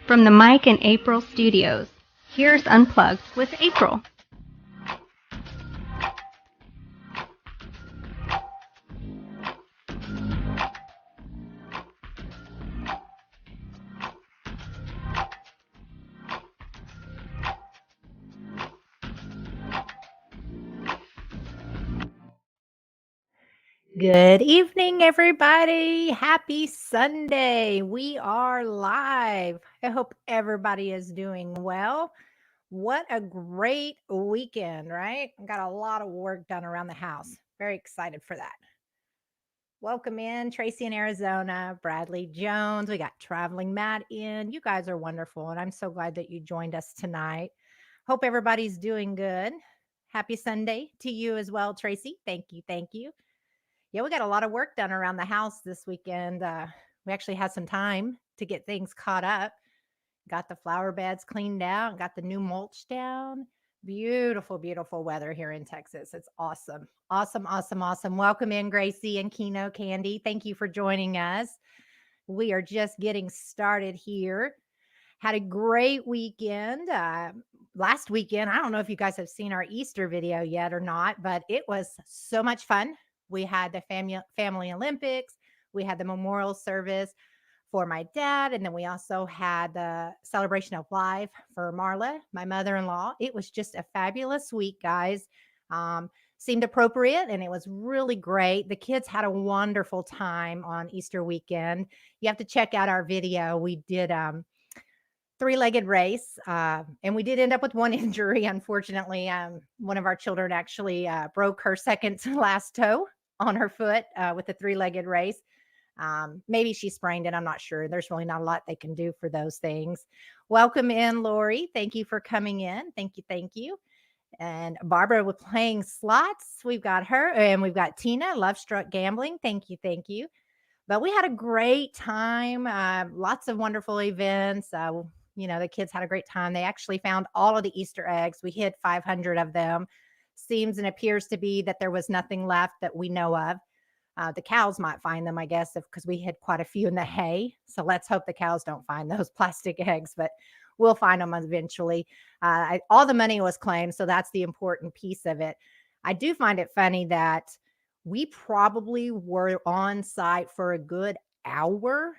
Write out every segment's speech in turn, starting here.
From the Mike and April studios, here's Unplugged with April. Good evening, everybody. Happy Sunday. We are live. I hope everybody is doing well. What a great weekend, right? Got a lot of work done around the house. Very excited for that. Welcome in, Tracy in Arizona, Bradley Jones. We got Traveling Matt in. You guys are wonderful, and I'm so glad that you joined us tonight. Hope everybody's doing good. Happy Sunday to you as well, Tracy. Thank you. Thank you. Yeah, we got a lot of work done around the house this weekend. We actually had some time to get things caught up. Got the flower beds cleaned out, got the new mulch down. Beautiful, beautiful weather here in Texas. It's awesome. Awesome, awesome, awesome. Welcome in, Gracie and Keno Candy. Thank you for joining us. We are just getting started here. Had a great weekend. Last weekend, I don't know if you guys have seen our Easter video yet or not, but it was so much fun. We had the family Olympics. We had the memorial service for my dad. And then we also had the celebration of life for Marla, my mother-in-law. It was just a fabulous week, guys. Seemed appropriate and it was really great. The kids had a wonderful time on Easter weekend. You have to check out our video. We did three-legged race, and we did end up with one injury. Unfortunately, one of our children actually broke her second to last toe on her foot with the three-legged race. Maybe she sprained it. I'm not sure. There's really not a lot they can do for those things. Welcome in, Lori. Thank you for coming in. Thank you. Thank you. And Barbara with playing slots. We've got her, and we've got Tina, LoveStruck Gambling. Thank you. Thank you. But we had a great time. Lots of wonderful events. The kids had a great time. They actually found all of the Easter eggs. We hid 500 of them. Seems and appears to be that there was nothing left that we know of. The cows might find them, I guess, because we hid quite a few in the hay. So let's hope the cows don't find those plastic eggs, but we'll find them eventually. All the money was claimed, so that's the important piece of it. I do find it funny that we probably were on site for a good hour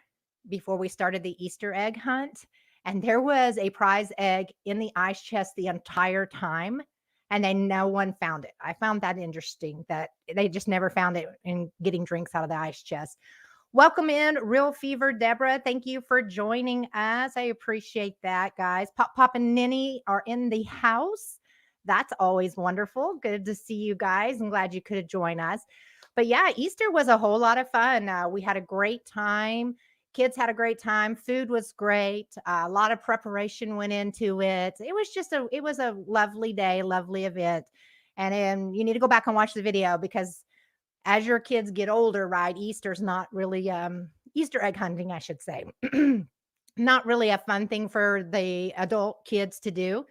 before we started the Easter egg hunt. And there was a prize egg in the ice chest the entire time. And then no one found it. I found that interesting that they just never found it in getting drinks out of the ice chest. Welcome in, Real Fever Deborah. Thank you for joining us. I appreciate that, guys. Pop and Ninny are in the house. That's always wonderful. Good to see you guys. I'm glad you could join us. But yeah, Easter was a whole lot of fun. We had a great time. Kids had a great time. Food was great. A lot of preparation went into it. It was a lovely day, lovely event. And you need to go back and watch the video because as your kids get older, right, Easter's not really Easter egg hunting, I should say. Not really a fun thing for the adult kids to do.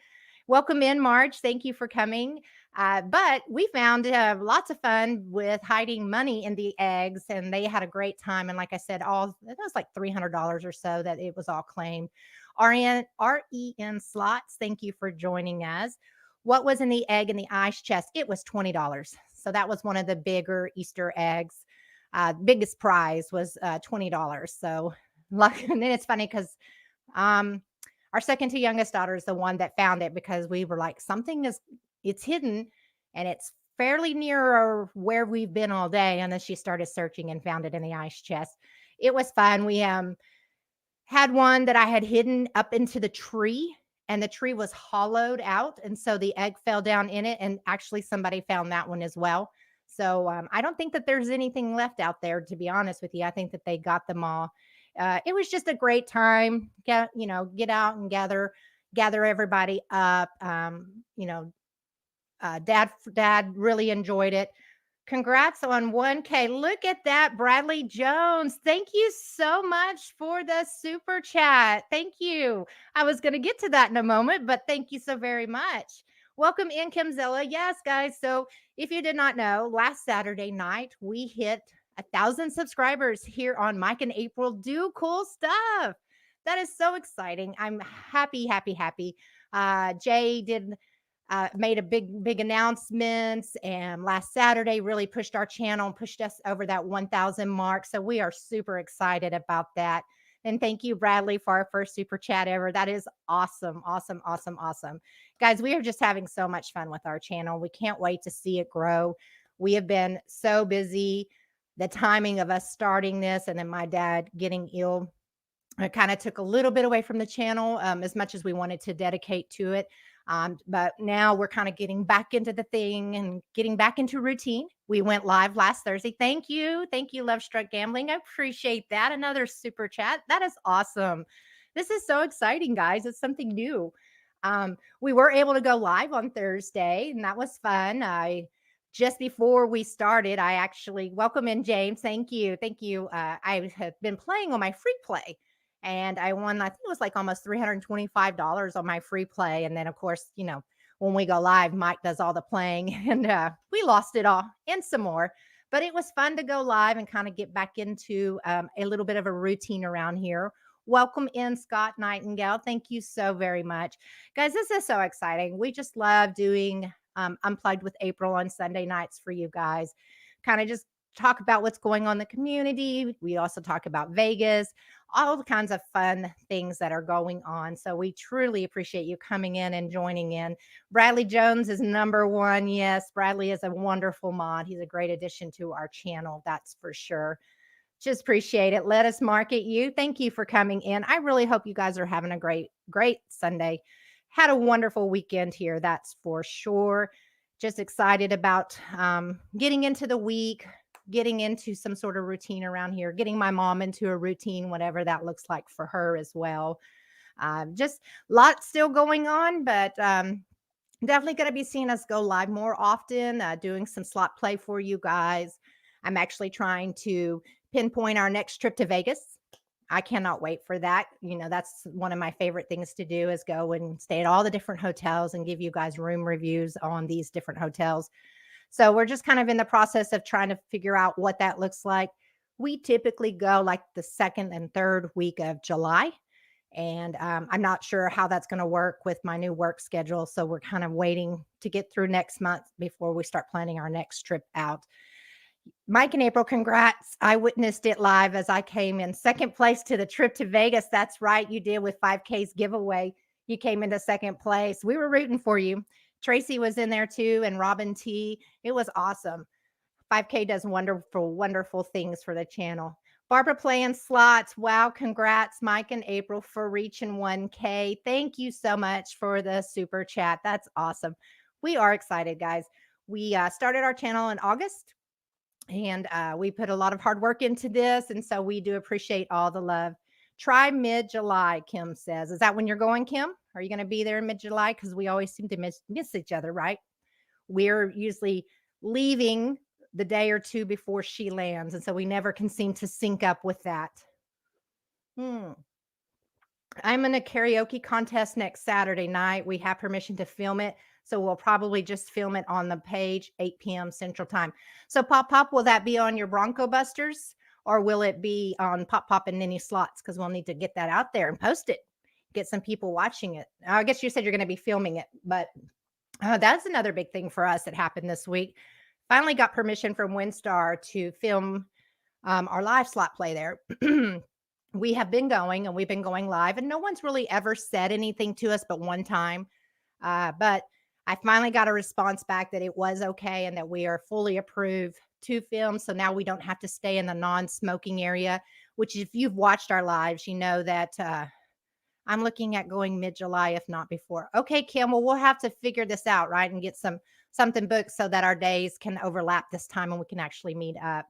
Welcome in, Marge. Thank you for coming. But we found lots of fun with hiding money in the eggs, and they had a great time. And like I said, it was like $300 or so that it was all claimed. REN Slots, thank you for joining us. What was in the egg in the ice chest? It was $20. So that was one of the bigger Easter eggs. Biggest prize was $20. So, and then it's funny because our second to youngest daughter is the one that found it because we were like, it's hidden and it's fairly near where we've been all day. And then she started searching and found it in the ice chest. It was fun. We had one that I had hidden up into the tree and the tree was hollowed out. And so the egg fell down in it. And actually somebody found that one as well. So I don't think that there's anything left out there, to be honest with you. I think that they got them all. It was just a great time. Get out and gather everybody up. Dad really enjoyed it. Congrats on 1K. Look at that, Bradley Jones. Thank you so much for the super chat. Thank you. I was going to get to that in a moment, but thank you so very much. Welcome in, Kimzilla. Yes, guys. So if you did not know, last Saturday night, we hit 1,000 subscribers here on Mike and April Do Cool Stuff. That is so exciting. I'm happy, happy, happy. Jay made a big announcements, and last Saturday really pushed our channel and pushed us over that 1,000 mark. So we are super excited about that. And thank you, Bradley, for our first super chat ever. That is awesome, awesome, awesome, awesome. Guys, we are just having so much fun with our channel. We can't wait to see it grow. We have been so busy. The timing of us starting this and then my dad getting ill, it kind of took a little bit away from the channel, as much as we wanted to dedicate to it. But now we're kind of getting back into the thing and getting back into routine. We went live last Thursday. Thank you. Thank you, LoveStruck Gambling. I appreciate that. Another super chat. That is awesome. This is so exciting, guys. It's something new. We were able to go live on Thursday, and that was fun. Just before we started, I actually welcome in James. Thank you. Thank you. I have been playing on my free play, and I won, I think it was like almost $325 on my free play. And then, of course, when we go live, Mike does all the playing, and we lost it all and some more. But it was fun to go live and kind of get back into a little bit of a routine around here. Welcome in, Scott Nightingale. Thank you so very much. Guys, this is so exciting. We just love doing Unplugged with April on Sunday nights for you guys. Kind of just talk about what's going on in the community. We also talk about Vegas, all the kinds of fun things that are going on. So we truly appreciate you coming in and joining in. Bradley Jones is number one. Yes, Bradley is a wonderful mod. He's a great addition to our channel. That's for sure. Just appreciate it. Let us market you. Thank you for coming in. I really hope you guys are having a great Sunday. Had a wonderful weekend here. That's for sure. Just excited about getting into the week, getting into some sort of routine around here, getting my mom into a routine, whatever that looks like for her as well. Just lots still going on, but definitely going to be seeing us go live more often, doing some slot play for you guys. I'm actually trying to pinpoint our next trip to Vegas. I cannot wait for that. That's one of my favorite things to do is go and stay at all the different hotels and give you guys room reviews on these different hotels. So we're just kind of in the process of trying to figure out what that looks like. We typically go like the second and third week of July. And I'm not sure how that's going to work with my new work schedule. So we're kind of waiting to get through next month before we start planning our next trip out. Mike and April, congrats. I witnessed it live as I came in second place to the trip to Vegas. That's right. You did with 5K's giveaway. You came into second place. We were rooting for you. Tracy was in there too, and Robin T. It was awesome. 5K does wonderful, wonderful things for the channel. Barbara playing slots. Wow. Congrats, Mike and April, for reaching 1K. Thank you so much for the super chat. That's awesome. We are excited, guys. We started our channel in August. And we put a lot of hard work into this. And so we do appreciate all the love. Try mid-July, Kim says. Is that when you're going, Kim? Are you going to be there in mid-July? Because we always seem to miss each other, right? We're usually leaving the day or two before she lands. And so we never can seem to sync up with that. I'm in a karaoke contest next Saturday night. We have permission to film it. So we'll probably just film it on the page, 8 p.m. Central Time. So Pop, will that be on your Bronco Busters or will it be on Pop and Ninny Slots? Because we'll need to get that out there and post it, get some people watching it. I guess you said you're going to be filming it, but that's another big thing for us that happened this week. Finally got permission from WinStar to film our live slot play there. We have been going and we've been going live and no one's really ever said anything to us but one time. But I finally got a response back that it was okay and that we are fully approved to film. So now we don't have to stay in the non-smoking area, which if you've watched our lives, you know that I'm looking at going mid-July, if not before. Okay, Kim, well, we'll have to figure this out, right? And get something booked so that our days can overlap this time and we can actually meet up.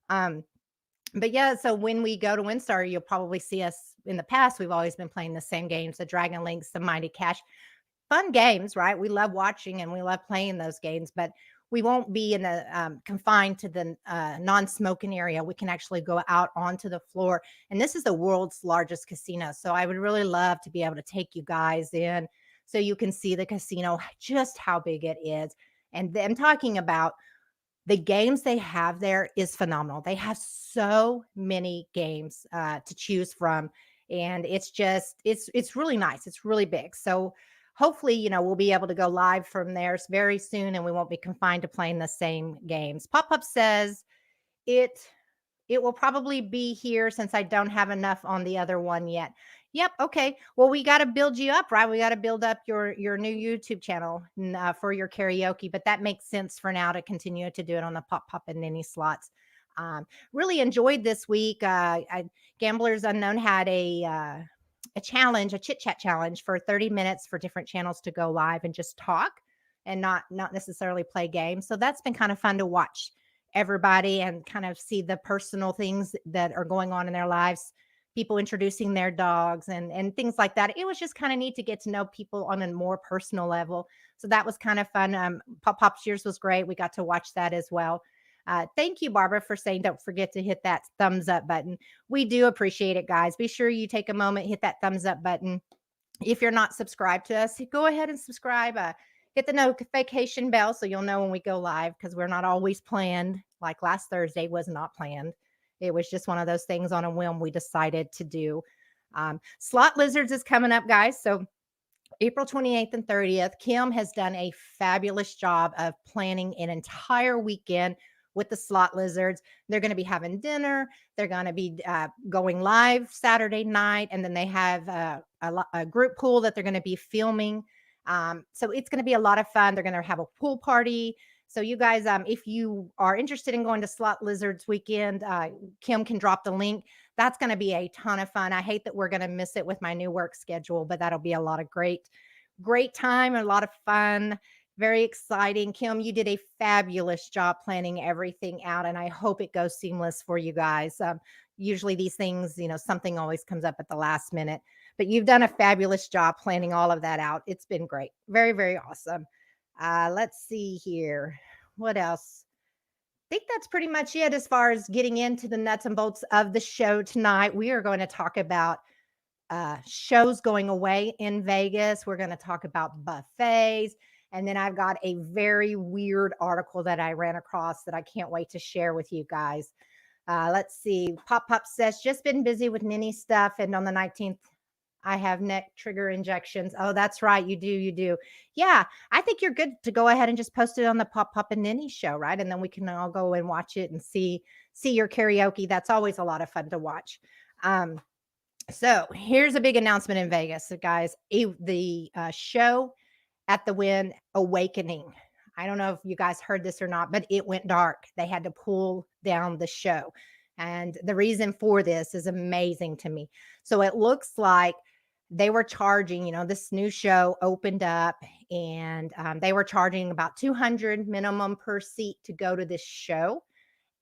But yeah, so when we go to WinStar, you'll probably see us in the past. We've always been playing the same games, the Dragon Links, the Mighty Cash. Fun games, right? We love watching and we love playing those games, but we won't be in the confined to the non-smoking area. We can actually go out onto the floor. And this is the world's largest casino. So I would really love to be able to take you guys in so you can see the casino, just how big it is. And then talking about the games they have there is phenomenal. They have so many games to choose from. and it's really nice. It's really big. So hopefully, we'll be able to go live from there very soon, and we won't be confined to playing the same games. Pop says it it will probably be here since I don't have enough on the other one yet. Yep. Okay. Well, we got to build you up, right? We got to build up your new YouTube channel for your karaoke, but that makes sense for now to continue to do it on the Pop and Ninny slots. Really enjoyed this week. Gamblers Unknown had a challenge, a chit chat challenge for 30 minutes for different channels to go live and just talk and not necessarily play games. So that's been kind of fun to watch everybody and kind of see the personal things that are going on in their lives, people introducing their dogs and things like that. It was just kind of neat to get to know people on a more personal level. So that was kind of fun. Pop's yours was great. We got to watch that as well. Thank you, Barbara, for saying don't forget to hit that thumbs up button. We do appreciate it, guys. Be sure you take a moment, hit that thumbs up button. If you're not subscribed to us, go ahead and subscribe. Hit the notification bell so you'll know when we go live, because we're not always planned. Like last Thursday was not planned. It was just one of those things on a whim we decided to do. Slot Lizards is coming up, guys. So April 28th and 30th, Kim has done a fabulous job of planning an entire weekend with the Slot Lizards. They're going to be having dinner. They're going to be going live Saturday night. And then they have a group pool that they're going to be filming. So it's going to be a lot of fun. They're going to have a pool party. So you guys, if you are interested in going to Slot Lizards weekend, Kim can drop the link. That's going to be a ton of fun. I hate that we're going to miss it with my new work schedule, but that'll be a lot of great time and a lot of fun. Very exciting. Kim, you did a fabulous job planning everything out, and I hope it goes seamless for you guys. Usually these things, something always comes up at the last minute, but you've done a fabulous job planning all of that out. It's been great. Very, very awesome. Let's see here. What else? I think that's pretty much it as far as getting into the nuts and bolts of the show tonight. We are going to talk about shows going away in Vegas. We're going to talk about buffets. And then I've got a very weird article that I ran across that I can't wait to share with you guys. Let's see. Pop says, just been busy with Ninny stuff. And on the 19th, I have neck trigger injections. Oh, that's right. You do. Yeah, I think you're good to go ahead and just post it on the Pop and Ninny show, right? And then we can all go and watch it and see your karaoke. That's always a lot of fun to watch. So here's a big announcement in Vegas, guys. The show at the Wynn Awakening. I don't know if you guys heard this or not, but it went dark. They had to pull down the show. And the reason for this is amazing to me. So it looks like they were charging, this new show opened up and they were charging about $200 minimum per seat to go to this show.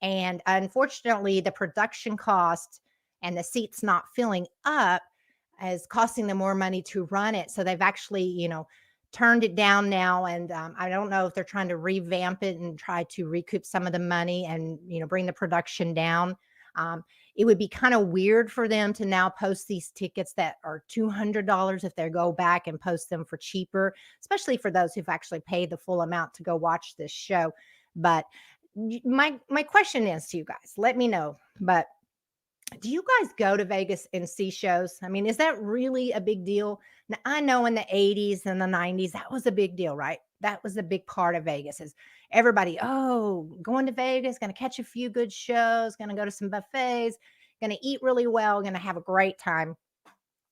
And unfortunately, the production cost and the seats not filling up is costing them more money to run it. So they've actually, turned it down now. And I don't know if they're trying to revamp it and try to recoup some of the money and, bring the production down. It would be kind of weird for them to now post these tickets that are $200 if they go back and post them for cheaper, especially for those who've actually paid the full amount to go watch this show. But my question is to you guys, let me know, but do you guys go to Vegas and see shows? I mean, is that really a big deal? Now, I know in the 80s and the 90s, that was a big deal, right? That was a big part of Vegas is everybody, going to Vegas, going to catch a few good shows, going to go to some buffets, going to eat really well, going to have a great time.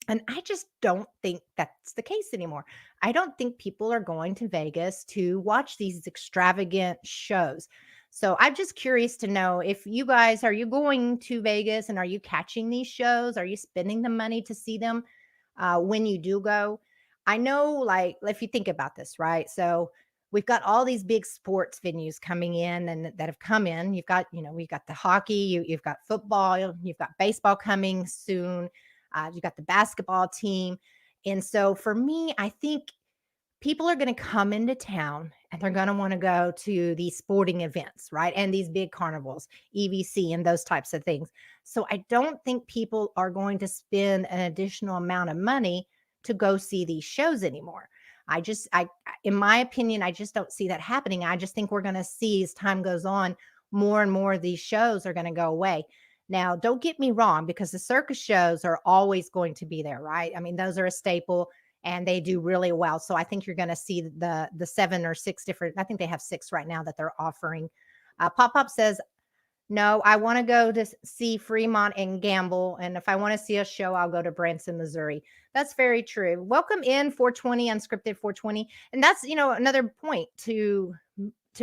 And I just don't think that's the case anymore. I don't think people are going to Vegas to watch these extravagant shows. So I'm just curious to know if you guys, are you going to Vegas and are you catching these shows? Are you spending the money to see them when you do go? I know, like, if you think about this, right? So we've got all these big sports venues coming in and that have come in. You've got, we've got the hockey, you've got football, you've got baseball coming soon. You've got the basketball team. And so for me, I think people are going to come into town and they're going to want to go to these sporting events, right? And these big carnivals, EVC and those types of things. So I don't think people are going to spend an additional amount of money to go see these shows anymore. In my opinion, I just don't see that happening. I just think we're going to see as time goes on, more and more of these shows are going to go away. Now, don't get me wrong, because the circus shows are always going to be there, right? I mean, those are a staple and they do really well. So I think you're going to see the 7 or 6 different, I think they have 6 right now that they're offering. Pop Up says, no, I want to go to see Fremont and gamble. And if I want to see a show, I'll go to Branson, Missouri. That's very true. Welcome in 420, Unscripted 420. And that's, another point to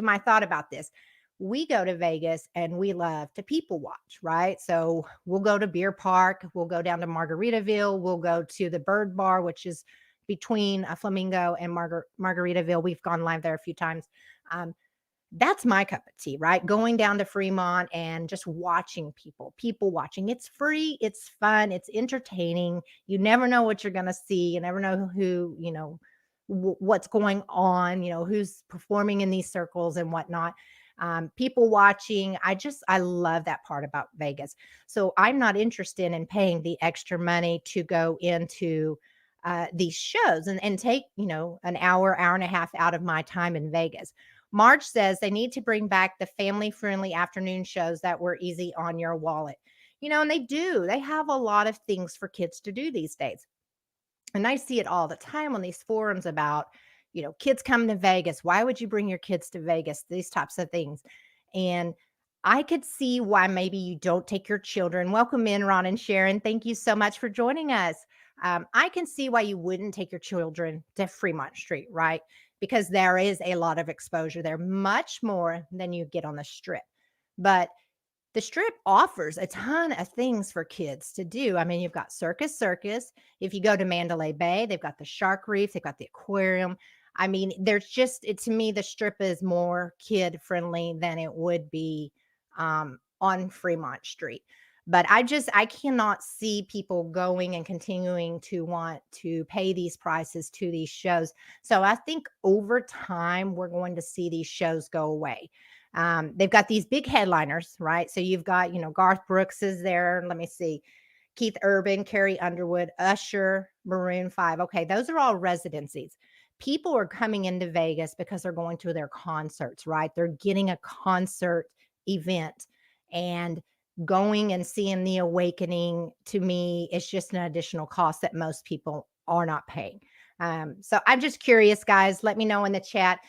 my thought about this. We go to Vegas and we love to people watch, right? So we'll go to Beer Park, we'll go down to Margaritaville, we'll go to the Bird Bar, which is between Flamingo and Margaritaville. We've gone live there a few times. That's my cup of tea, right? Going down to Fremont and just watching people watching. It's free, it's fun, it's entertaining. You never know what you're going to see. You never know who, what's going on, who's performing in these circles and whatnot. People watching. I love that part about Vegas. So I'm not interested in paying the extra money to go into these shows and take, an hour and a half out of my time in Vegas. Marge says they need to bring back the family-friendly afternoon shows that were easy on your wallet. And they do. They have a lot of things for kids to do these days. And I see it all the time on these forums about, kids coming to Vegas. Why would you bring your kids to Vegas? These types of things. And I could see why maybe you don't take your children. Welcome in, Ron and Sharon. Thank you so much for joining us. I can see why you wouldn't take your children to Fremont Street, right? Because there is a lot of exposure there, much more than you get on the Strip. But the Strip offers a ton of things for kids to do. I mean, you've got Circus. If you go to Mandalay Bay, they've got the Shark Reef, they've got the aquarium. I mean, to me, the Strip is more kid friendly than it would be on Fremont Street. But I cannot see people going and continuing to want to pay these prices to these shows. So I think over time, we're going to see these shows go away. They've got these big headliners, right? So you've got, Garth Brooks is there. Let me see. Keith Urban, Carrie Underwood, Usher, Maroon 5. Okay, those are all residencies. People are coming into Vegas because they're going to their concerts, right? They're getting a concert event, and going and seeing The Awakening, to me, is just an additional cost that most people are not paying. So I'm just curious, guys. Let me know in the chat.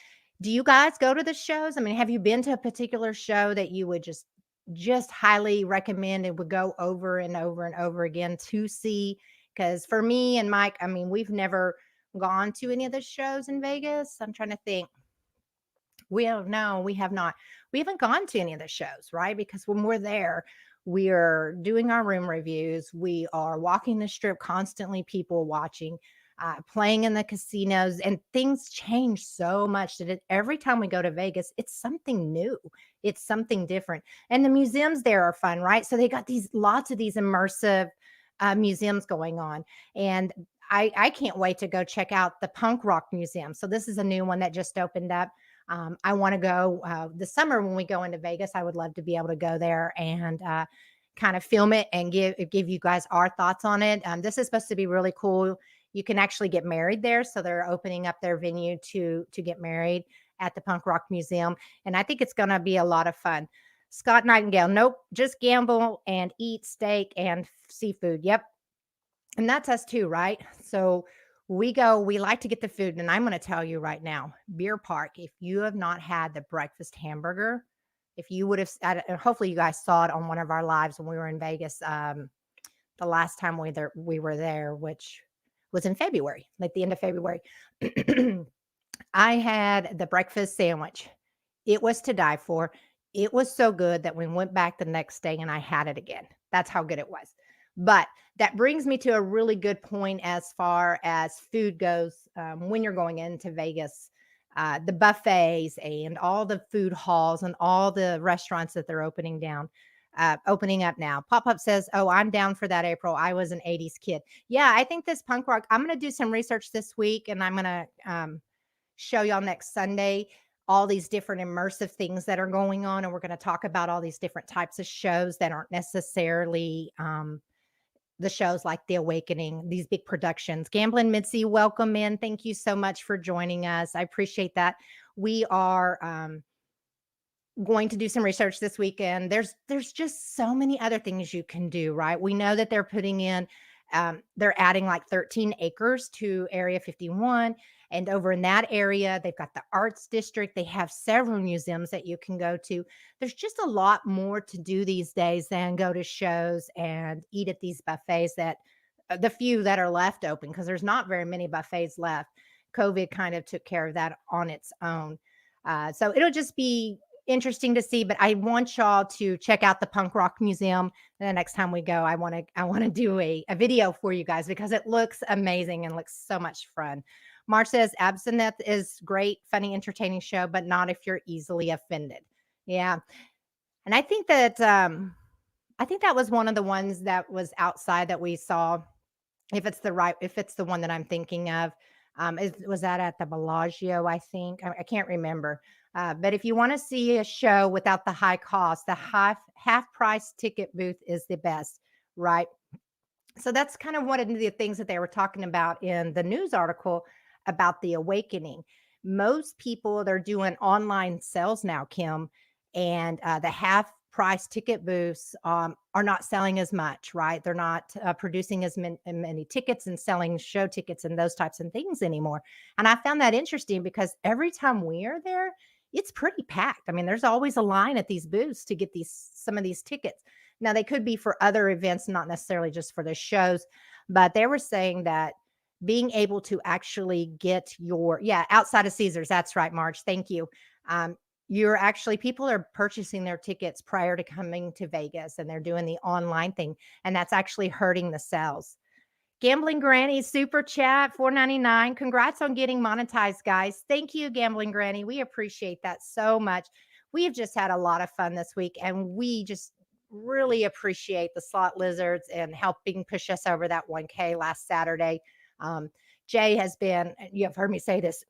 Do you guys go to the shows? I mean, have you been to a particular show that you would just highly recommend and would go over and over and over again to see? Because for me and Mike, I mean, we've never gone to any of the shows in Vegas. I'm trying to think. We have not. We haven't gone to any of the shows, right? Because when we're there, we are doing our room reviews. We are walking the Strip constantly, people watching, playing in the casinos, and things change so much that every time we go to Vegas, it's something new. It's something different. And the museums there are fun, right? So they got lots of these immersive museums going on. And I can't wait to go check out the Punk Rock Museum. So this is a new one that just opened up. I want to go this summer when we go into Vegas. I would love to be able to go there and kind of film it and give you guys our thoughts on it. This is supposed to be really cool. You can actually get married there. So they're opening up their venue to get married at the Punk Rock Museum. And I think it's going to be a lot of fun. Scott Nightingale, nope, just gamble and eat steak and seafood. Yep. And that's us too, right? So we like to get the food. And I'm going to tell you right now, Beer Park, if you have not had the breakfast hamburger, if you would have, hopefully you guys saw it on one of our lives when we were in Vegas the last time we were there, which was in February, like the end of February. I had the breakfast sandwich. It was to die for. It was so good that we went back the next day and I had it again. That's how good it was. But that brings me to a really good point as far as food goes. When you're going into Vegas, the buffets and all the food halls and all the restaurants that they're opening up now. Pop-Up says, oh, I'm down for that, April. I was an 80s kid. Yeah, I think this punk rock, I'm going to do some research this week, and I'm going to show y'all next Sunday all these different immersive things that are going on. And we're going to talk about all these different types of shows that aren't necessarily the shows like The Awakening, these big productions. Gambling Mitzi, welcome in. Thank you so much for joining us. I appreciate that. We are going to do some research this weekend. There's just so many other things you can do, right? We know that they're putting in, they're adding like 13 acres to Area 51. And over in that area, they've got the arts district. They have several museums that you can go to. There's just a lot more to do these days than go to shows and eat at these buffets that the few that are left open, because there's not very many buffets left. COVID kind of took care of that on its own. So it'll just be interesting to see, but I want y'all to check out the Punk Rock Museum. And the next time we go, I want to do a video for you guys because it looks amazing and looks so much fun. Mark says Absinthe is great, funny, entertaining show, but not if you're easily offended. Yeah. And I think that was one of the ones that was outside that we saw. If it's the one that I'm thinking of, was that at the Bellagio? I think I can't remember. But if you want to see a show without the high cost, the half price ticket booth is the best, right? So that's kind of one of the things that they were talking about in the news article about the awakening. Most people, they're doing online sales now, Kim, and the half price ticket booths are not selling as much, right? They're not producing as many tickets and selling show tickets and those types of things anymore. And I found that interesting because every time we are there, it's pretty packed. I mean, there's always a line at these booths to get some of these tickets. Now, they could be for other events, not necessarily just for the shows, but they were saying that being able to actually get outside of Caesars. That's right, March. Thank you. People are purchasing their tickets prior to coming to Vegas, and they're doing the online thing, and that's actually hurting the sales. Gambling Granny super chat $4.99. Congrats on getting monetized, guys. Thank you, Gambling Granny. We appreciate that so much. We have just had a lot of fun this week, and we just really appreciate the Slot Lizards and helping push us over that 1K last Saturday. Jay has been, you have heard me say this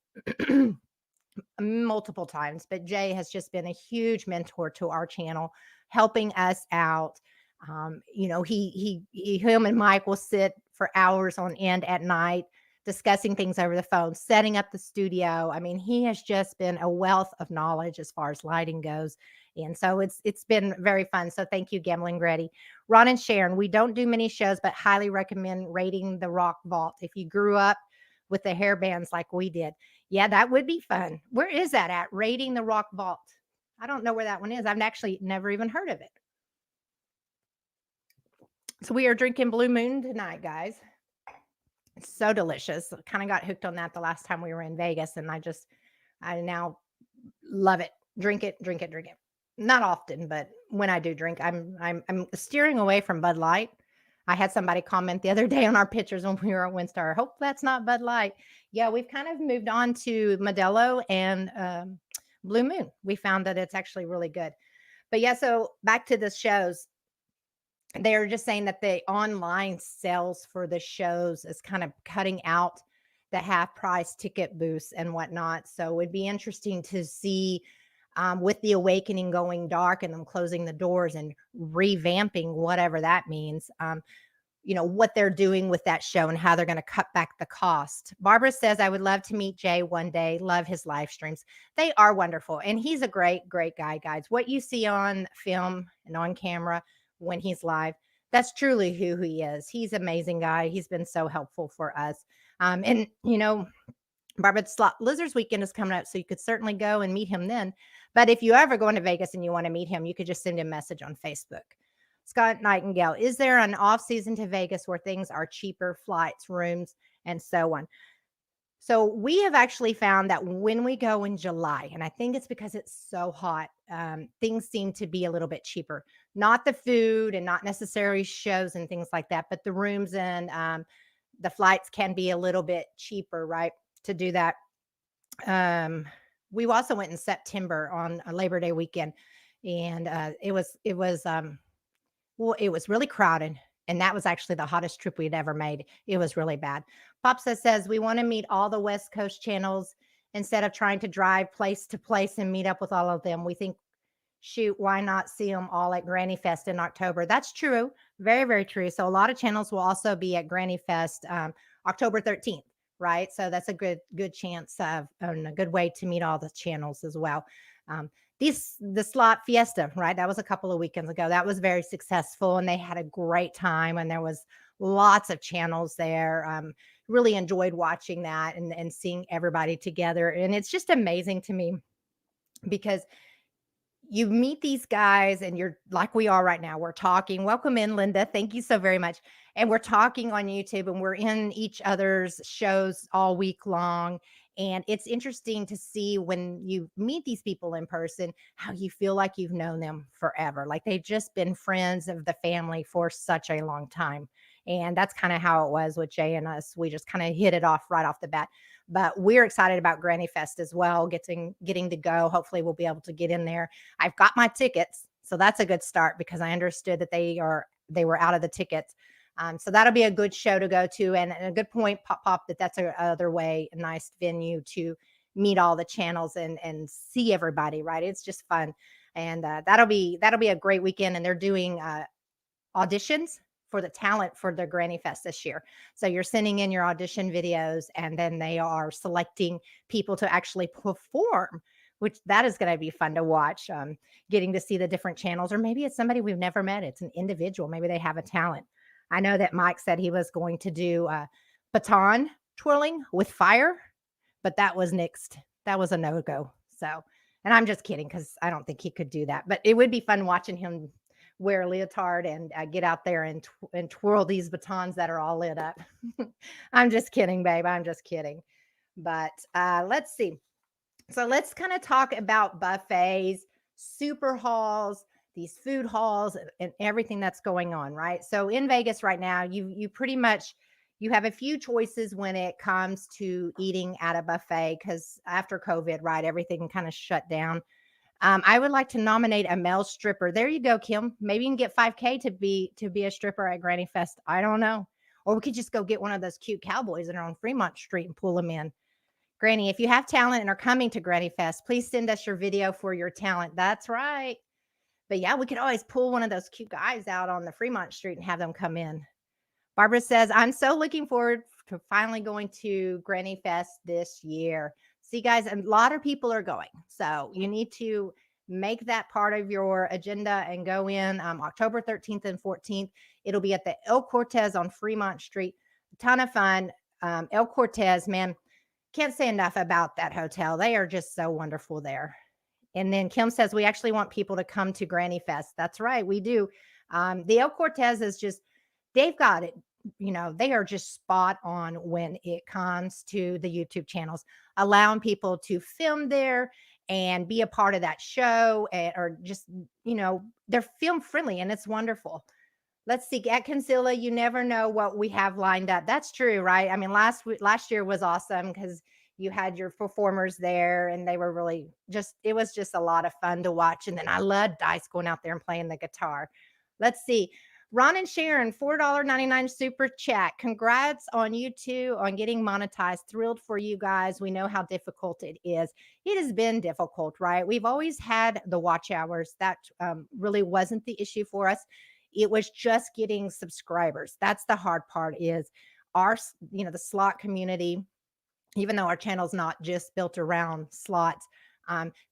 multiple times, but Jay has just been a huge mentor to our channel, helping us out. Him and Mike will sit for hours on end at night discussing things over the phone, setting up the studio. I mean, he has just been a wealth of knowledge as far as lighting goes. And so it's been very fun. So thank you, Gambling Granny. Ron and Sharon, we don't do many shows, but highly recommend Raiding the Rock Vault. If you grew up with the hair bands like we did. Yeah, that would be fun. Where is that at? Raiding the Rock Vault. I don't know where that one is. I've actually never even heard of it. So we are drinking Blue Moon tonight, guys. It's so delicious. I kind of got hooked on that the last time we were in Vegas, and I now love it. Drink it. Not often, but when I do drink, I'm steering away from Bud Light. I had somebody comment the other day on our pictures when we were at WinStar. Hope that's not Bud Light. Yeah, we've kind of moved on to Modelo and Blue Moon. We found that it's actually really good. But yeah, so back to the shows. They're just saying that the online sales for the shows is kind of cutting out the half price ticket booths and whatnot. So it'd be interesting to see with the awakening going dark and them closing the doors and revamping, whatever that means, what they're doing with that show and how they're going to cut back the cost. Barbara says, I would love to meet Jay one day. Love his live streams. They are wonderful. And he's a great, great guy, guys. What you see on film and on camera when he's live, that's truly who he is. He's an amazing guy. He's been so helpful for us. Barbara, Slot Lizards weekend is coming up, so you could certainly go and meet him then. But if you ever go into Vegas and you want to meet him, you could just send him a message on Facebook. Scott Nightingale, is there an off season to Vegas where things are cheaper, flights, rooms, and so on? So we have actually found that when we go in July, and I think it's because it's so hot, things seem to be a little bit cheaper. Not the food and not necessarily shows and things like that, but the rooms and the flights can be a little bit cheaper, right, to do that. We also went in September on a Labor Day weekend, and it was really crowded. And that was actually the hottest trip we'd ever made. It was really bad. Popsa says, we want to meet all the West Coast channels instead of trying to drive place to place and meet up with all of them. We think, shoot, why not see them all at Granny Fest in October? That's true. Very, very true. So a lot of channels will also be at Granny Fest October 13th, right? So that's a good chance of and a good way to meet all the channels as well. the slot fiesta, right? That was a couple of weekends ago. That was very successful, and they had a great time, and there was lots of channels there. Really enjoyed watching that and seeing everybody together. And it's just amazing to me because you meet these guys and you're like we are right now. We're talking. Welcome in, Linda. Thank you so very much. And we're talking on YouTube and we're in each other's shows all week long. And it's interesting to see when you meet these people in person, how you feel like you've known them forever. Like they've just been friends of the family for such a long time. And that's kind of how it was with Jay and us. We just kind of hit it off right off the bat. But we're excited about Granny Fest as well, getting to go. Hopefully we'll be able to get in there. I've got my tickets, so that's a good start because I understood that they were out of the tickets. So that'll be a good show to go to, and a good point, Pop, that's another way, a nice venue to meet all the channels and see everybody. Right, it's just fun, and that'll be a great weekend. And they're doing auditions for the talent for the Granny Fest this year. So you're sending in your audition videos and then they are selecting people to actually perform, which that is going to be fun to watch. Getting to see the different channels, or maybe it's somebody we've never met. It's an individual. Maybe they have a talent. I know that Mike said he was going to do baton twirling with fire, but that was nixed. That was a no-go. So, and I'm just kidding because I don't think he could do that, but it would be fun watching him wear a leotard and get out there and twirl these batons that are all lit up. I'm just kidding, babe. I'm just kidding. But let's see. So let's kind of talk about buffets, super halls, these food halls, and everything that's going on, right? So in Vegas right now, you pretty much you have a few choices when it comes to eating at a buffet because after COVID, right, everything kind of shut down. I would like to nominate a male stripper. There you go, Kim. Maybe you can get 5K to be a stripper at Granny Fest. I don't know. Or we could just go get one of those cute cowboys that are on Fremont Street and pull them in. Granny, if you have talent and are coming to Granny Fest, please send us your video for your talent. That's right. But yeah, we could always pull one of those cute guys out on the Fremont Street and have them come in. Barbara says, I'm so looking forward to finally going to Granny Fest this year. See, guys, a lot of people are going. So you need to make that part of your agenda and go in October 13th and 14th. It'll be at the El Cortez on Fremont Street. A ton of fun. El Cortez, man, can't say enough about that hotel. They are just so wonderful there. And then Kim says, we actually want people to come to Granny Fest. That's right. We do. The El Cortez is just, they've got it. They are just spot on when it comes to the YouTube channels, allowing people to film there and be a part of that show, or just, they're film friendly and it's wonderful. Let's see, at Consilla, you never know what we have lined up. That's true, right? I mean, last year was awesome because you had your performers there and they were really it was just a lot of fun to watch. And then I loved Dice going out there and playing the guitar. Let's see. Ron and Sharon, $4.99 super chat. Congrats on you two on getting monetized. Thrilled for you guys. We know how difficult it is. It has been difficult, right? We've always had the watch hours. That really wasn't the issue for us. It was just getting subscribers. That's the hard part is the slot community, even though our channel's not just built around slots,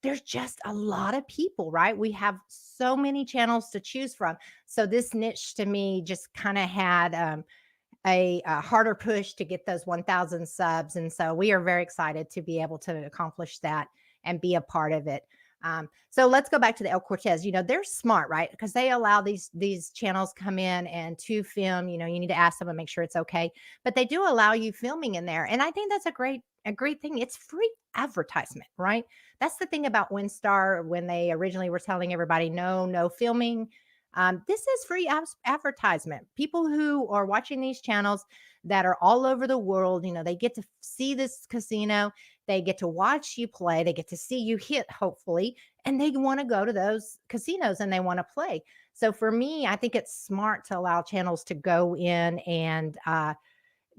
there's just a lot of people, right? We have so many channels to choose from. So this niche to me just kind of had a harder push to get those 1,000 subs. And so we are very excited to be able to accomplish that and be a part of it. So let's go back to the El Cortez. They're smart, right? Because they allow these channels come in and to film. You need to ask them and make sure it's okay. But they do allow you filming in there, and I think that's a great thing. It's free advertisement, right? That's the thing about WinStar when they originally were telling everybody no filming. This is free advertisement. People who are watching these channels that are all over the world, they get to see this casino. They get to watch you play. They get to see you hit, hopefully, and they want to go to those casinos and they want to play. So for me, I think it's smart to allow channels to go in and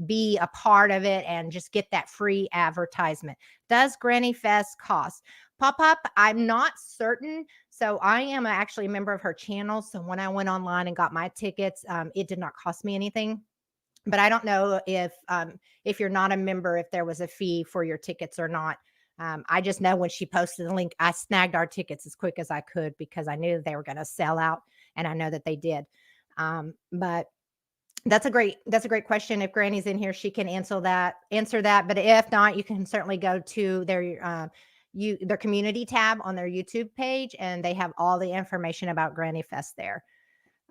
be a part of it and just get that free advertisement. Does Granny Fest cost? Pop-up, I'm not certain. So I am actually a member of her channel. So when I went online and got my tickets, it did not cost me anything. But I don't know if you're not a member, if there was a fee for your tickets or not. I just know when she posted the link, I snagged our tickets as quick as I could because I knew that they were going to sell out, and I know that they did. But that's a great question. If Granny's in here, she can answer that. But if not, you can certainly go to their community tab on their YouTube page, and they have all the information about Granny Fest there.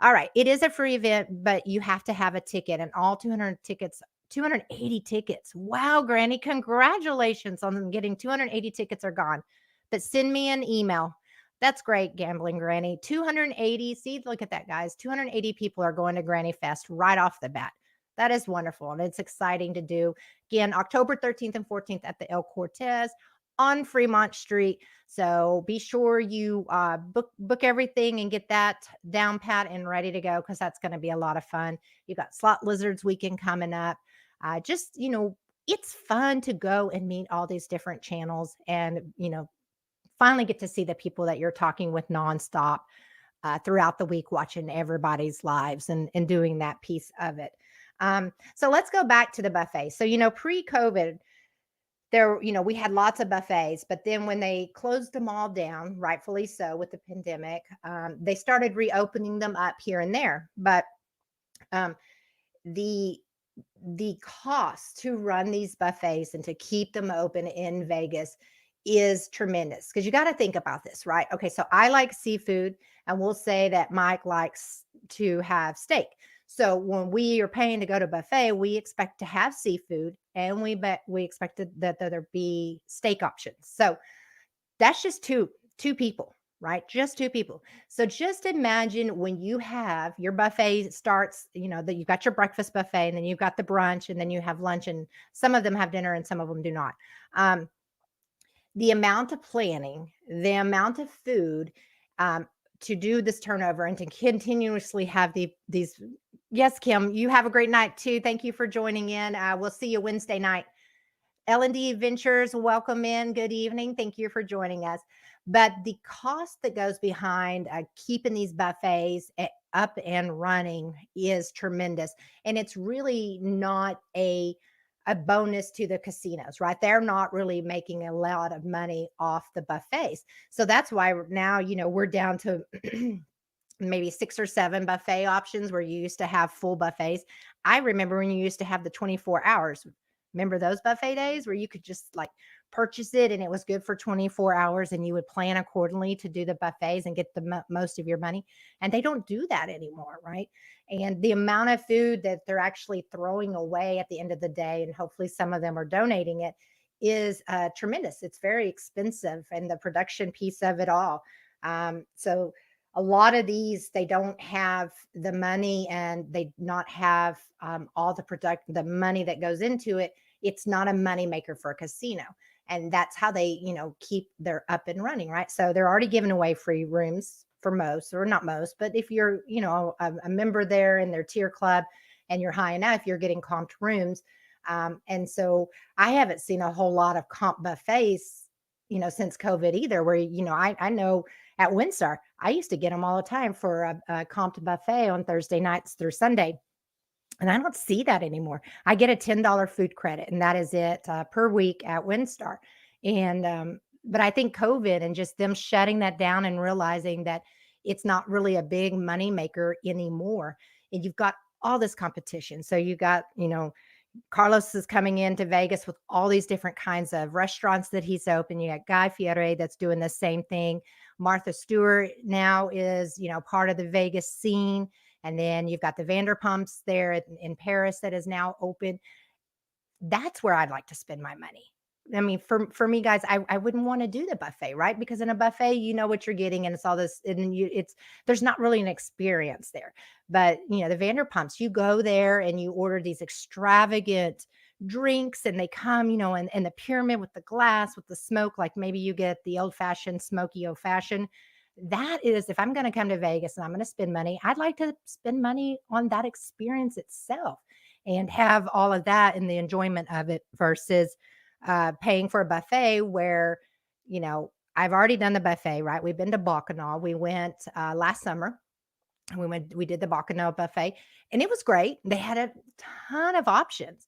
All right. It is a free event, but you have to have a ticket, and all 280 tickets. Wow, Granny, congratulations on getting 280 tickets are gone. But send me an email. That's great, Gambling Granny. 280. See, look at that, guys. 280 people are going to Granny Fest right off the bat. That is wonderful, and it's exciting to do. Again, October 13th and 14th at the El Cortez on Fremont Street. So be sure you book everything and get that down pat and ready to go, because that's going to be a lot of fun. You got Slot Lizards weekend coming up. It's fun to go and meet all these different channels and, finally get to see the people that you're talking with nonstop throughout the week, watching everybody's lives and doing that piece of it. So let's go back to the buffet. So, pre-COVID, we had lots of buffets, but then when they closed them all down, rightfully so with the pandemic, they started reopening them up here and there. But the cost to run these buffets and to keep them open in Vegas is tremendous, because you got to think about this, right? Okay, so I like seafood, and we'll say that Mike likes to have steak. So when we are paying to go to buffet, we expect to have seafood, and we expected that there be steak options. So that's just two people, right? Just two people. So just imagine when you have your buffet starts, that you've got your breakfast buffet, and then you've got the brunch, and then you have lunch, and some of them have dinner and some of them do not. The amount of planning, the amount of food to do this turnover and to continuously have these. Yes, Kim, you have a great night too. Thank you for joining in. We'll see you Wednesday night. L&D Ventures, welcome in. Good evening. Thank you for joining us. But the cost that goes behind keeping these buffets up and running is tremendous. And it's really not a bonus to the casinos, right? They're not really making a lot of money off the buffets. So that's why now, we're down to maybe 6 or 7 buffet options, where you used to have full buffets. I remember when you used to have the 24 hours. Remember those buffet days where you could just purchase it and it was good for 24 hours, and you would plan accordingly to do the buffets and get the most of your money. And they don't do that anymore, right? And the amount of food that they're actually throwing away at the end of the day, and hopefully some of them are donating it, is tremendous. It's very expensive, and the production piece of it all. So a lot of these, they don't have the money, and they not have all the money that goes into it. It's not a money maker for a casino. And that's how they, keep their up and running, right? So they're already giving away free rooms for most, or not most, but if you're, a member there in their tier club and you're high enough, you're getting comped rooms. And so I haven't seen a whole lot of comp buffets, since COVID either, where, I know at WinStar, I used to get them all the time for a comped buffet on Thursday nights through Sunday. And I don't see that anymore. I get a $10 food credit, and that is it per week at WinStar. And but I think COVID and just them shutting that down and realizing that it's not really a big money maker anymore. And you've got all this competition. So you got, Carlos is coming into Vegas with all these different kinds of restaurants that he's open. You got Guy Fieri that's doing the same thing. Martha Stewart now is, part of the Vegas scene. And then you've got the Vanderpumps there in Paris that is now open. That's where I'd like to spend my money. I mean, for me, guys, I wouldn't want to do the buffet, right? Because in a buffet, you know what you're getting, and it's all this, and there's not really an experience there. But the Vanderpumps, you go there and you order these extravagant drinks, and they come, in the pyramid with the glass, with the smoke, like maybe you get the old-fashioned smoky old-fashioned. That is, if I'm going to come to Vegas and I'm going to spend money, I'd like to spend money on that experience itself and have all of that and the enjoyment of it, versus paying for a buffet where, I've already done the buffet, right? We've been to Bacchanal. We went last summer. We did the Bacchanal buffet, and it was great. They had a ton of options.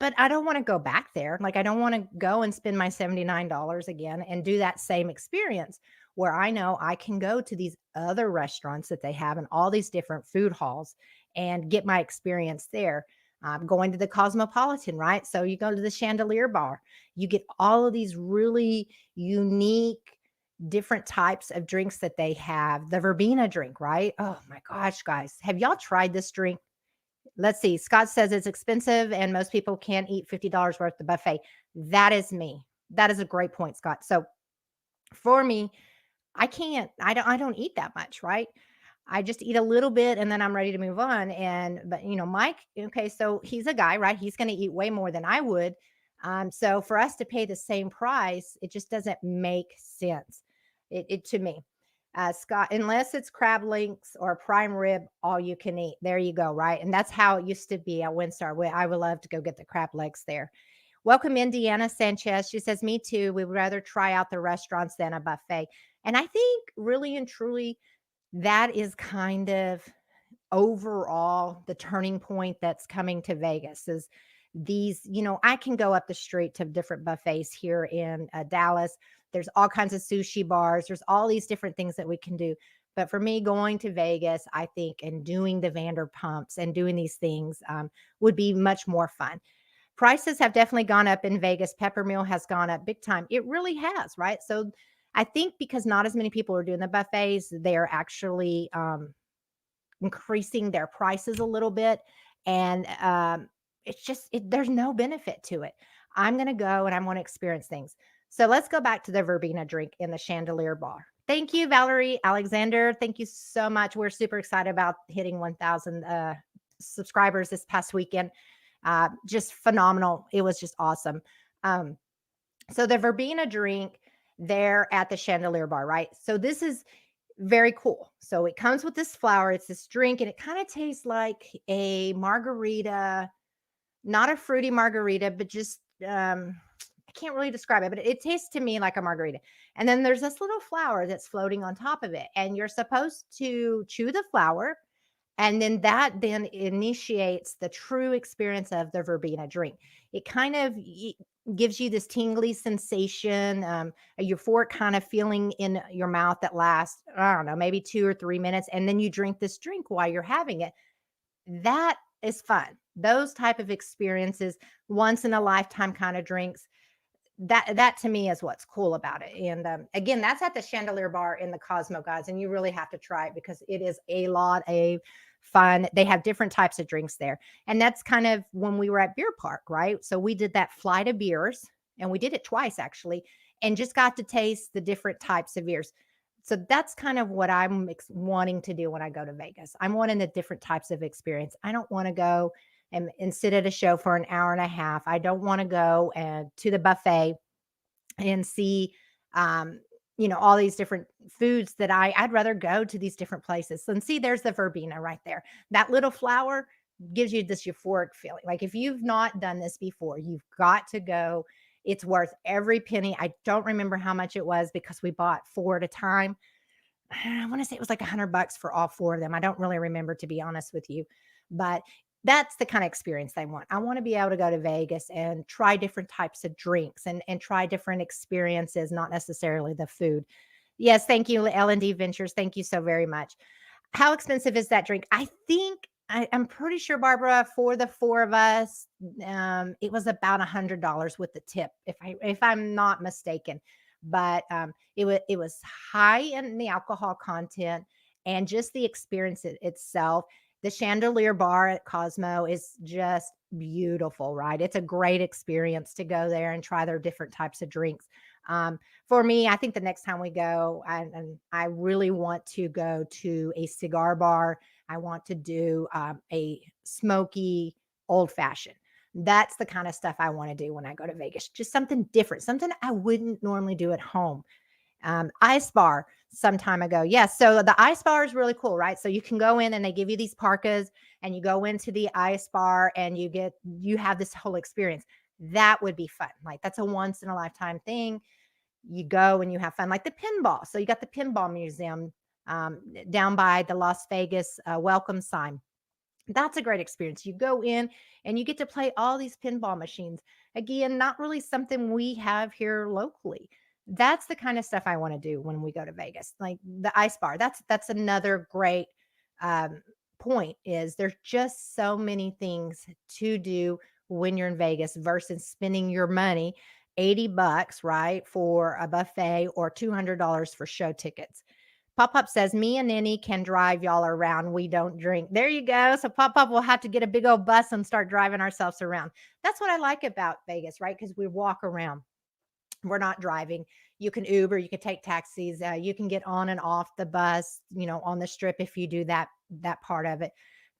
but I don't want to go back there. Like, I don't want to go and spend my $79 again and do that same experience where I know I can go to these other restaurants that they have in all these different food halls and get my experience there. Going to the Cosmopolitan, right? So you go to the Chandelier Bar, you get all of these really unique, different types of drinks that they have. The verbena drink, right? Oh my gosh, guys, have y'all tried this drink? Let's see. Scott says it's expensive and most people can't eat $50 worth of buffet. That is me. That is a great point, Scott. So for me, I don't eat that much, right? I just eat a little bit and then I'm ready to move on. But Mike, okay, so he's a guy, right? He's going to eat way more than I would. So for us to pay the same price, it just doesn't make sense. It to me. Scott, unless it's crab links or prime rib, all you can eat. There you go, right? And that's how it used to be at Windstar. I would love to go get the crab legs there. Welcome, Indiana Sanchez. She says, me too. We would rather try out the restaurants than a buffet. And I think really and truly, that is kind of overall the turning point that's coming to Vegas is these, I can go up the street to different buffets here in Dallas. There's all kinds of sushi bars. There's all these different things that we can do. But for me, going to Vegas, I think, and doing the Vanderpumps and doing these things would be much more fun. Prices have definitely gone up in Vegas. Pepper meal has gone up big time. It really has, right? So I think because not as many people are doing the buffets, they're actually increasing their prices a little bit. And there's no benefit to it. I'm going to go and I want to experience things. So let's go back to the verbena drink in the Chandelier Bar. Thank you, Valerie Alexander. Thank you so much. We're super excited about hitting 1,000 subscribers this past weekend. Just phenomenal. It was just awesome. So the verbena drink there at the Chandelier Bar, right? So this is very cool. So it comes with this flower. It's this drink, and it kind of tastes like a margarita, not a fruity margarita, but just I can't really describe it, but it tastes to me like a margarita. And then there's this little flower that's floating on top of it, and you're supposed to chew the flower. And then that then initiates the true experience of the verbena drink. It kind of gives you this tingly sensation, a euphoric kind of feeling in your mouth that lasts, I don't know, maybe 2 or 3 minutes. And then you drink this drink while you're having it. That is fun. Those type of experiences, once in a lifetime kind of drinks, that to me is what's cool about it. And again, that's at the Chandelier Bar in the Cosmo, guys, and you really have to try it because it is a lot of fun. They have different types of drinks there, and that's kind of when we were at Beer Park, right? So we did that flight of beers, and we did it twice actually, and just got to taste the different types of beers. So that's kind of what I'm wanting to do when I go to Vegas. I'm wanting the different types of experience. I don't want to go and sit at a show for an hour and a half. I don't want to go to the buffet and see, all these different foods that I'd rather go to these different places. And see, there's the verbena right there. That little flower gives you this euphoric feeling. Like if you've not done this before, you've got to go. It's worth every penny. I don't remember how much it was because we bought 4 at a time. I want to say it was like $100 for all 4 of them. I don't really remember, to be honest with you, but that's the kind of experience I want. I want to be able to go to Vegas and try different types of drinks and try different experiences, not necessarily the food. Yes, thank you, L&D Ventures. Thank you so very much. How expensive is that drink? I'm pretty sure, Barbara, for the 4 of us, it was about $100 with the tip, if I'm not mistaken. But it was high in the alcohol content and just the experience itself. The Chandelier Bar at Cosmo is just beautiful, right? It's a great experience to go there and try their different types of drinks. For me, I think the next time we go, I really want to go to a cigar bar. I want to do a smoky old fashioned. That's the kind of stuff I want to do when I go to Vegas. Just something different, something I wouldn't normally do at home. Ice bar some time ago. Yes. So the ice bar is really cool, right? So you can go in and they give you these parkas and you go into the ice bar and you have this whole experience. That would be fun. Like that's a once in a lifetime thing. You go and you have fun, like the pinball. So you got the pinball museum down by the Las Vegas welcome sign. That's a great experience. You go in and you get to play all these pinball machines. Again, not really something we have here locally. That's the kind of stuff I want to do when we go to Vegas. Like the ice bar. That's another great um, point is there's just so many things to do when you're in Vegas versus spending your money $80, right, for a buffet or $200 for show tickets. Pop Pop says, me and Nenny can drive y'all around. We don't drink. There you go. So Pop Pop will have to get a big old bus and start driving ourselves around. That's what I like about Vegas, right? Because we walk around. We're not driving. You can Uber, you can take taxis, you can get on and off the bus, on the strip if you do that part of it.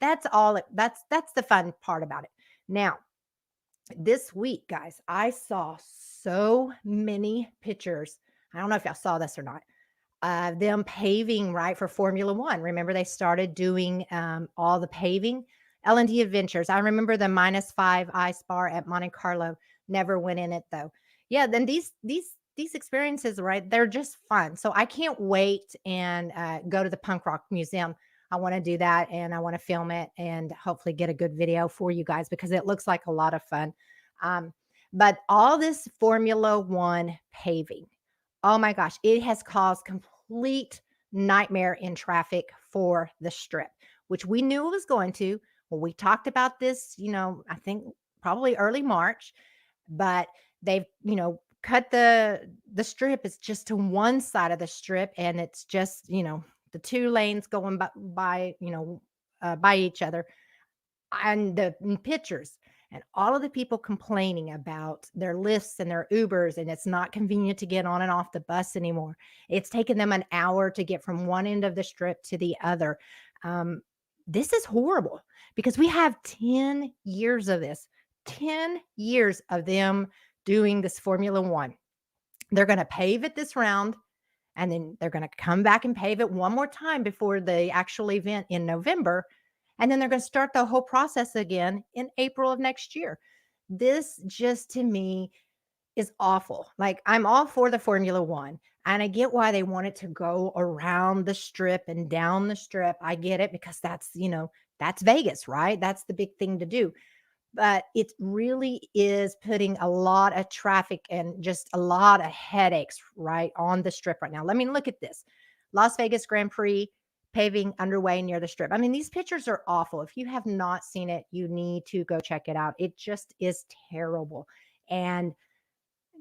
That's all. That's the fun part about it. Now, this week, guys, I saw so many pictures. I don't know if y'all saw this or not, them paving, right, for Formula One. Remember, they started doing all the paving. L&D Adventures. I remember the -5 ice bar at Monte Carlo. Never went in it though. Yeah, then these experiences, right? They're just fun. So I can't wait and go to the Punk Rock Museum. I want to do that and I want to film it and hopefully get a good video for you guys because it looks like a lot of fun. Um, but all this Formula One paving, oh my gosh, it has caused complete nightmare in traffic for the strip, which we knew it was going to. Well, we talked about this, I think probably early March, but they've, cut the strip. It's just to one side of the strip and it's just, the two lanes going by each other and the pictures and all of the people complaining about their lifts and their Ubers, and it's not convenient to get on and off the bus anymore. It's taken them an hour to get from one end of the strip to the other. This is horrible because we have 10 years of this, 10 years of them doing this Formula One. They're going to pave it this round. And then they're going to come back and pave it one more time before the actual event in November. And then they're going to start the whole process again in April of next year. This just to me is awful. Like I'm all for the Formula One and I get why they want it to go around the strip and down the strip. I get it because that's Vegas, right? That's the big thing to do. But it really is putting a lot of traffic and just a lot of headaches right on the strip right now. Let me look at this. Las Vegas Grand Prix paving underway near the strip. I mean, these pictures are awful. If you have not seen it, you need to go check it out. It just is terrible. And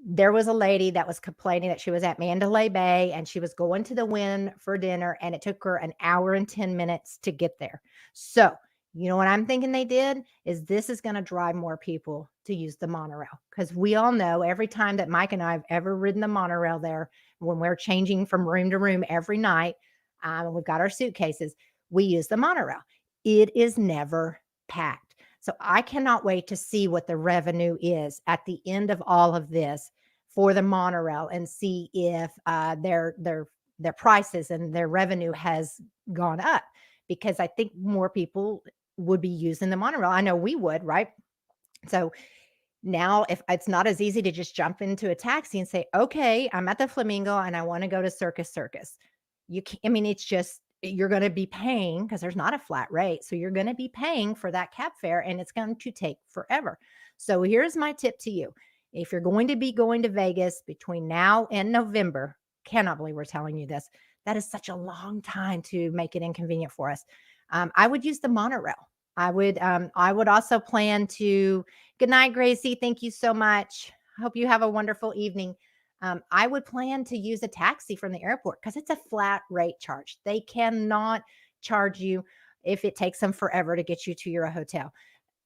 there was a lady that was complaining that she was at Mandalay Bay and she was going to the Wynn for dinner and it took her an hour and 10 minutes to get there. So, you know what I'm thinking they did is this is going to drive more people to use the monorail because we all know every time that Mike and I have ever ridden the monorail there, when we're changing from room to room every night, we've got our suitcases, we use the monorail. It is never packed. So I cannot wait to see what the revenue is at the end of all of this for the monorail and see if their prices and their revenue has gone up because I think more people would be using the monorail. I know we would, right? So now if it's not as easy to just jump into a taxi and say, okay, I'm at the Flamingo and I want to go to Circus. You can't, I mean, it's just, you're going to be paying because there's not a flat rate. So you're going to be paying for that cab fare and it's going to take forever. So here's my tip to you. If you're going to be going to Vegas between now and November, cannot believe we're telling you this. That is such a long time to make it inconvenient for us. I would use the monorail. I would also plan to, good night, Gracie. Thank you so much. Hope you have a wonderful evening. I would plan to use a taxi from the airport because it's a flat rate charge. They cannot charge you if it takes them forever to get you to your hotel.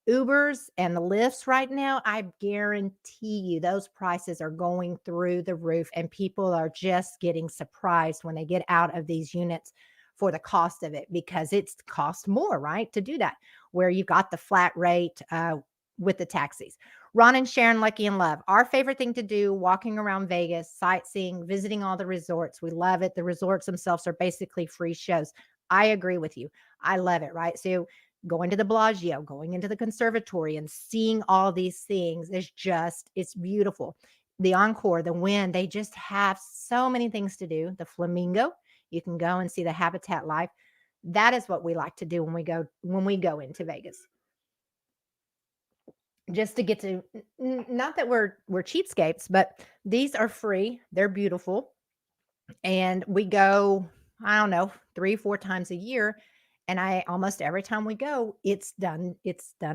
Ubers and the Lyfts right now, I guarantee you those prices are going through the roof and people are just getting surprised when they get out of these units for the cost of it because it's cost more, right, to do that, where you got the flat rate with the taxis. Ron and Sharon, Lucky and Love, our favorite thing to do, walking around Vegas, sightseeing, visiting all the resorts. We love it. The resorts themselves are basically free shows. I agree with you. I love it, right? So going to the Bellagio, going into the conservatory and seeing all these things is just, it's beautiful. The Encore, the Wynn, they just have so many things to do. The Flamingo, you can go and see the habitat life. That is what we like to do when we go into Vegas. Just to get to, not that we're cheapskates, but these are free. They're beautiful. And we go, I don't know, 3-4 times a year. And I almost every time we go, it's done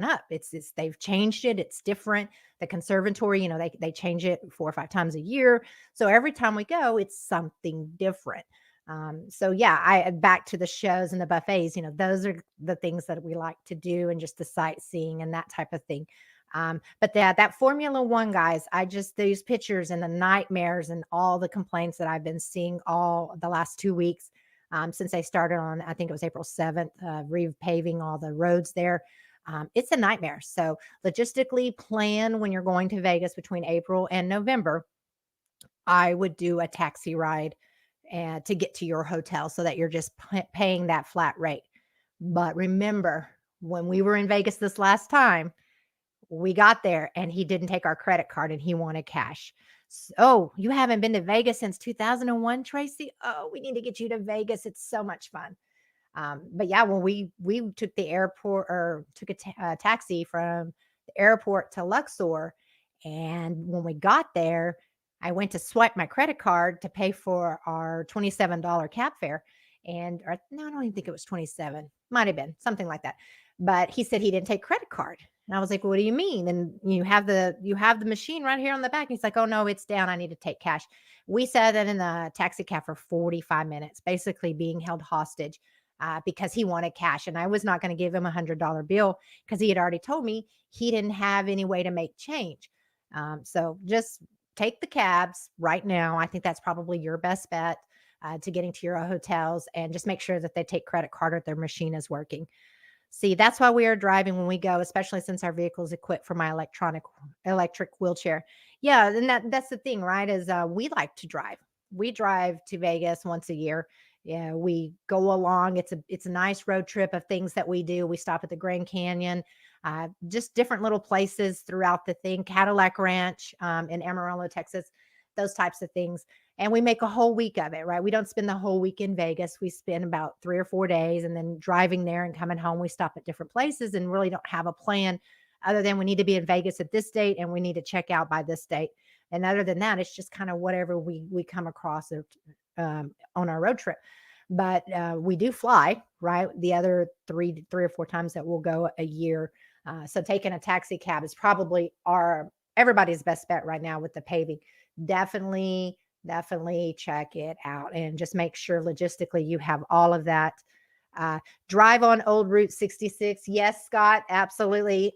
up. It's they've changed it. It's different. The conservatory, they change it 4 or 5 times a year. So every time we go, it's something different. So yeah, I back to the shows and the buffets, those are the things that we like to do, and just the sightseeing and that type of thing. But that Formula One, guys, these pictures and the nightmares and all the complaints that I've been seeing all the last 2 weeks, since they started on, I think it was April 7th, repaving all the roads there. It's a nightmare. So logistically plan when you're going to Vegas between April and November. I would do a taxi ride to get to your hotel, so that you're just paying that flat rate. But remember, when we were in Vegas this last time, we got there and he didn't take our credit card and he wanted cash. So, you haven't been to Vegas since 2001, Tracy? Oh, we need to get you to Vegas. It's so much fun. But yeah, when we took the airport, or took a taxi from the airport to Luxor, and when we got there, I went to swipe my credit card to pay for our $27 cab fare, no, I don't even think it was 27. Might have been something like that. But he said he didn't take credit card. And I was like, "What do you mean?" And you have the machine right here on the back. He's like, "Oh no, it's down. I need to take cash." We sat in the taxi cab for 45 minutes, basically being held hostage, because he wanted cash. And I was not going to give him $100 bill, because he had already told me he didn't have any way to make change. So just take the cabs right now. I think that's probably your best bet to getting to your hotels, and just make sure that they take credit card or their machine is working. See, that's why we are driving when we go, especially since our vehicle is equipped for my electric wheelchair. Yeah, and that's the thing, right? Is we like to drive. We drive to Vegas once a year. Yeah, we go along. It's a nice road trip of things that we do. We stop at the Grand Canyon, just different little places throughout the thing. Cadillac Ranch in Amarillo, Texas, those types of things. And we make a whole week of it, right? We don't spend the whole week in Vegas. We spend about 3 or 4 days, and then driving there and coming home. We stop at different places and really don't have a plan, other than we need to be in Vegas at this date and we need to check out by this date. And other than that, it's just kind of whatever we come across on our road trip. But we do fly, right? The other three or four times that we'll go a year. So taking a taxi cab is probably everybody's best bet right now with the paving. Definitely check it out, and just make sure logistically you have all of that. Drive on old Route 66. Yes, Scott, absolutely.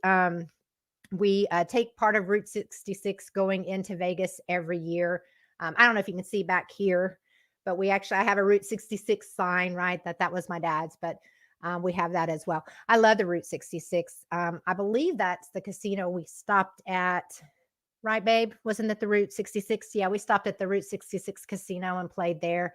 We take part of Route 66 going into Vegas every year. I don't know if you can see back here, but I have a Route 66 sign, right? That was my dad's, but we have that as well. I love the Route 66. I believe that's the casino we stopped at. Right, babe? Wasn't it the Route 66? Yeah, we stopped at the Route 66 casino and played there.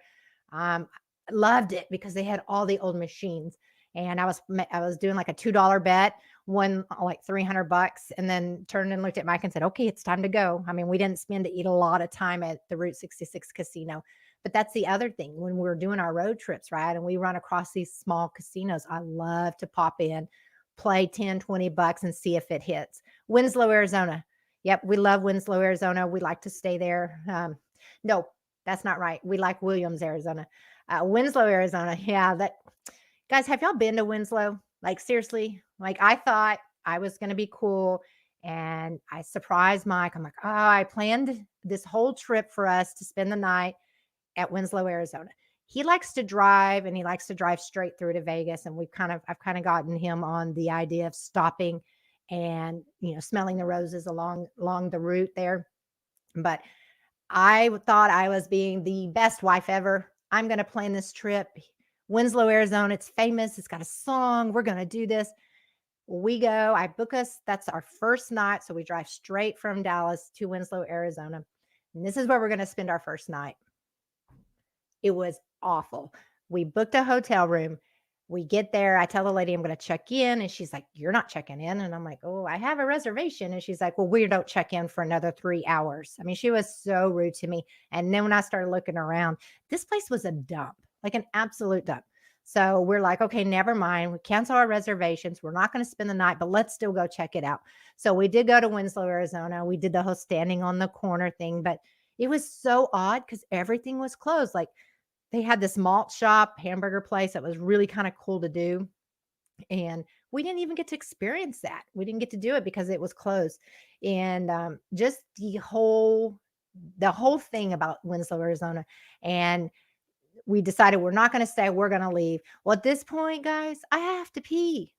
Loved it because they had all the old machines. And I was doing like a $2 bet, won like $300, and then turned and looked at Mike and said, "Okay, it's time to go." I mean, we didn't spend to eat a lot of time at the Route 66 casino. But that's the other thing when we're doing our road trips, right? And we run across these small casinos. I love to pop in, play 10, $20 and see if it hits. Winslow, Arizona. Yep, we love Winslow, Arizona. We like to stay there. No, that's not right. We like Williams, Arizona. Winslow, Arizona. Yeah, guys, have y'all been to Winslow? Like, seriously? Like, I thought I was going to be cool, and I surprised Mike. I'm like, "Oh, I planned this whole trip for us to spend the night at Winslow, Arizona." He likes to drive, and he likes to drive straight through to Vegas, and I've kind of gotten him on the idea of stopping and smelling the roses along the route there. But I thought I was being the best wife ever. I'm going to plan this trip. Winslow, Arizona. It's famous. It's got a song. We're going to do this. We go. I book us. That's our first night. So we drive straight from Dallas to Winslow, Arizona. And this is where we're going to spend our first night. It was awful. We booked a hotel room. We get there. I tell the lady I'm going to check in, and she's like, "You're not checking in." And I'm like, "Oh, I have a reservation." And she's like, "Well, we don't check in for another 3 hours." I mean, she was so rude to me. And then when I started looking around, this place was a dump, like an absolute dump. So we're like, okay, never mind. We cancel our reservations. We're not going to spend the night, but let's still go check it out. So we did go to Winslow, Arizona. We did the whole standing on the corner thing, but it was so odd because everything was closed. Like they had this malt shop, hamburger place that was really kind of cool to do. And we didn't even get to experience that. We didn't get to do it because it was closed. And just the whole thing about Winslow, Arizona. And we decided we're not going to stay. We're going to leave. Well, at this point, guys, I have to pee.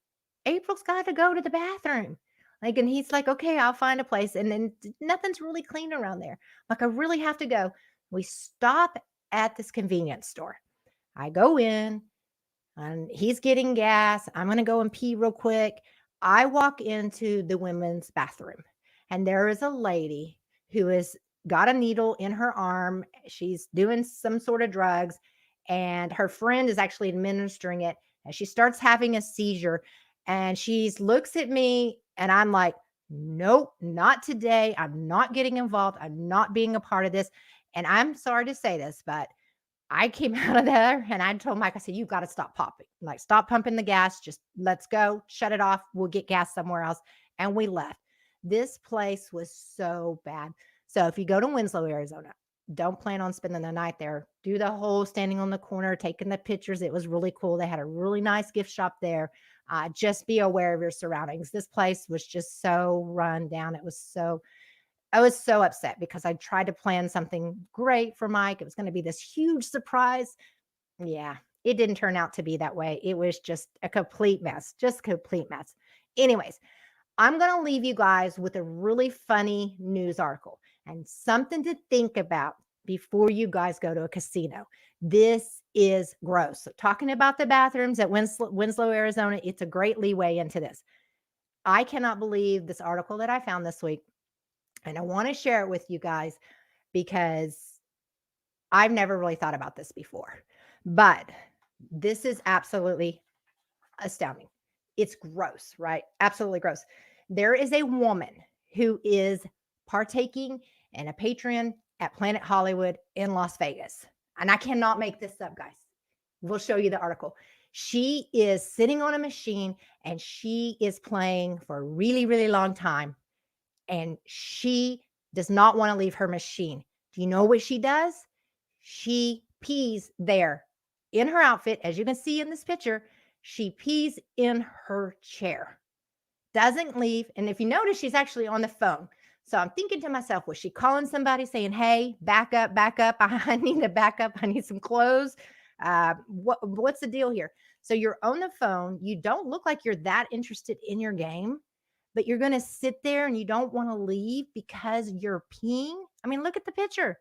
April's got to go to the bathroom. Like, and he's like, okay, I'll find a place. And then nothing's really clean around there. Like, I really have to go. We stop at this convenience store. I go in and he's getting gas. I'm going to go and pee real quick. I walk into the women's bathroom and there is a lady who has got a needle in her arm. She's doing some sort of drugs and her friend is actually administering it. And she starts having a seizure and she looks at me and I'm like, nope, not today. I'm not getting involved. I'm not being a part of this. And I'm sorry to say this, but I came out of there and I told Mike, I said, you've got to stop popping. Like, stop pumping the gas. Just let's go. Shut it off. We'll get gas somewhere else. And we left. This place was so bad. So if you go to Winslow, Arizona, don't plan on spending the night there. Do the whole standing on the corner, taking the pictures. It was really cool. They had a really nice gift shop there. Just be aware of your surroundings. This place was just so run down. I was so upset because I tried to plan something great for Mike. It was going to be this huge surprise. Yeah, it didn't turn out to be that way. It was just a complete mess, just complete mess. Anyways, I'm going to leave you guys with a really funny news article and something to think about before you guys go to a casino. This is gross. So talking about the bathrooms at Winslow, Arizona, it's a great leeway into this. I cannot believe this article that I found this week. And I want to share it with you guys because I've never really thought about this before. But this is absolutely astounding. It's gross, right? Absolutely gross. There is a woman who is partaking and a patron at Planet Hollywood in Las Vegas. And I cannot make this up, guys. We'll show you the article. She is sitting on a machine and she is playing for a really, really long time. And she does not want to leave her machine. Do you know what she does? She pees there in her outfit. As you can see in this picture, she pees in her chair. Doesn't leave. And if you notice, she's actually on the phone. So I'm thinking to myself, was she calling somebody saying, hey, back up, I need to back up. I need some clothes. What's the deal here? So you're on the phone. You don't look like you're that interested in your game, but you're going to sit there and you don't want to leave because you're peeing. I mean, look at the picture.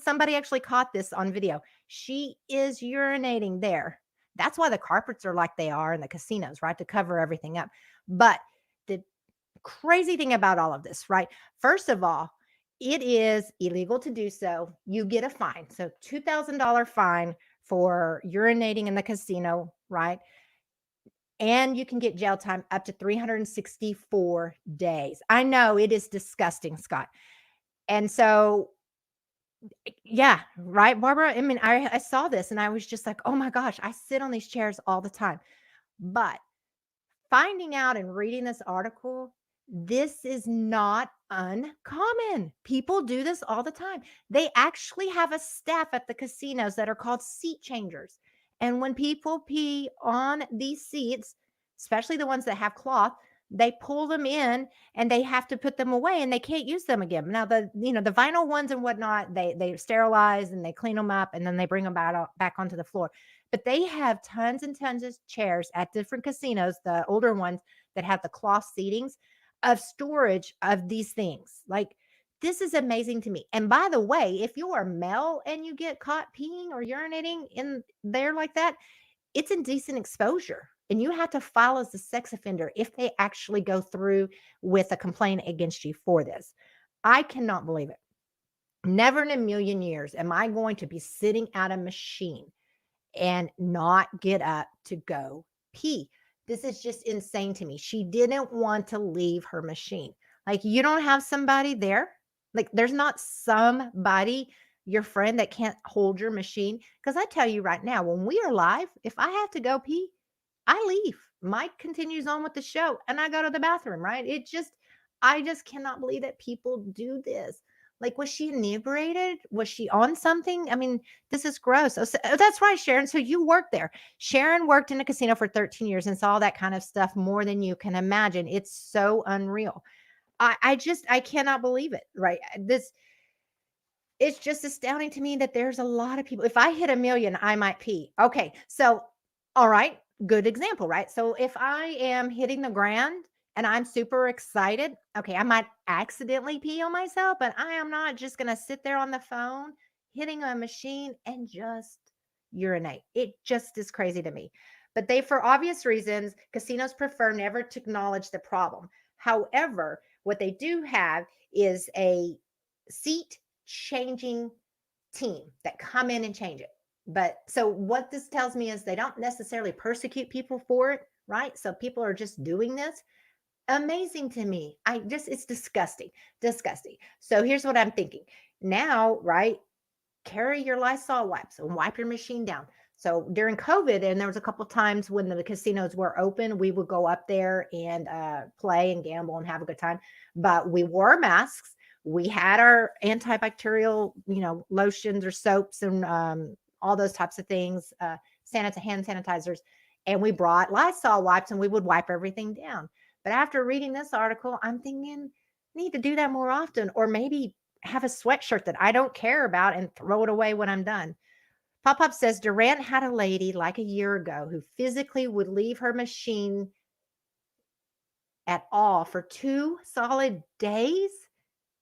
Somebody actually caught this on video. She is urinating there. That's why the carpets are like they are in the casinos, right? To cover everything up. But the crazy thing about all of this, right? First of all, it is illegal to do so. You get a fine. So $2,000 fine for urinating in the casino, right? And you can get jail time up to 364 days. I know it is disgusting, Scott. And so, yeah, right, Barbara? I mean, I saw this and I was just like, oh my gosh, I sit on these chairs all the time. But finding out and reading this article, this is not uncommon. People do this all the time. They actually have a staff at the casinos that are called seat changers. And when people pee on these seats, especially the ones that have cloth, they pull them in and they have to put them away and they can't use them again. Now the vinyl ones and whatnot, they sterilize and they clean them up and then they bring them back onto the floor. But they have tons and tons of chairs at different casinos, the older ones that have the cloth seatings of storage of these things. Like, this is amazing to me. And by the way, if you are male and you get caught peeing or urinating in there like that, it's indecent exposure. And you have to file as a sex offender if they actually go through with a complaint against you for this. I cannot believe it. Never in a million years am I going to be sitting at a machine and not get up to go pee. This is just insane to me. She didn't want to leave her machine. Like, you don't have somebody there. Like, there's not somebody your friend that can't hold your machine. Because I tell you right now, when we are live, if I have to go pee, I leave. Mike continues on with the show and I go to the bathroom, right? I just cannot believe that people do this. Like, was she inebriated? Was she on something? I mean, this is gross. That's right, Sharon. So you worked there. Sharon worked in a casino for 13 years and saw that kind of stuff more than you can imagine. It's so unreal. I cannot believe it, right? It's just astounding to me that there's a lot of people. If I hit 1,000,000, I might pee. Okay. So, all right, good example, right? So if I am hitting the grand and I'm super excited, okay, I might accidentally pee on myself, but I am not just going to sit there on the phone hitting a machine and just urinate. It just is crazy to me. But for obvious reasons, casinos prefer never to acknowledge the problem. However, what they do have is a seat changing team that come in and change it. But so what this tells me is they don't necessarily persecute people for it, right? So people are just doing this. Amazing to me. It's disgusting, disgusting. So here's what I'm thinking now, right? Carry your Lysol wipes and wipe your machine down. So during COVID, and there was a couple times when the casinos were open, we would go up there and play and gamble and have a good time. But we wore masks. We had our antibacterial, lotions or soaps and all those types of things, hand sanitizers. And we brought Lysol wipes and we would wipe everything down. But after reading this article, I'm thinking, need to do that more often, or maybe have a sweatshirt that I don't care about and throw it away when I'm done. Pop says Durant had a lady like a year ago who physically would leave her machine at all for 2 solid days,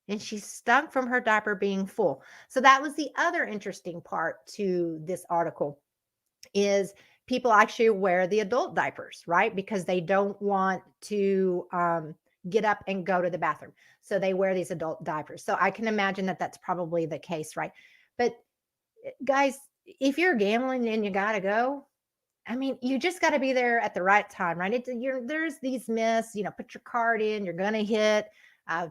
and she stunk from her diaper being full. So that was the other interesting part to this article is people actually wear the adult diapers, right? Because they don't want to get up and go to the bathroom. So they wear these adult diapers. So I can imagine that that's probably the case, right? But guys, if you're gambling and you got to go, I mean, you just got to be there at the right time, right? There's these myths, put your card in, you're going to hit,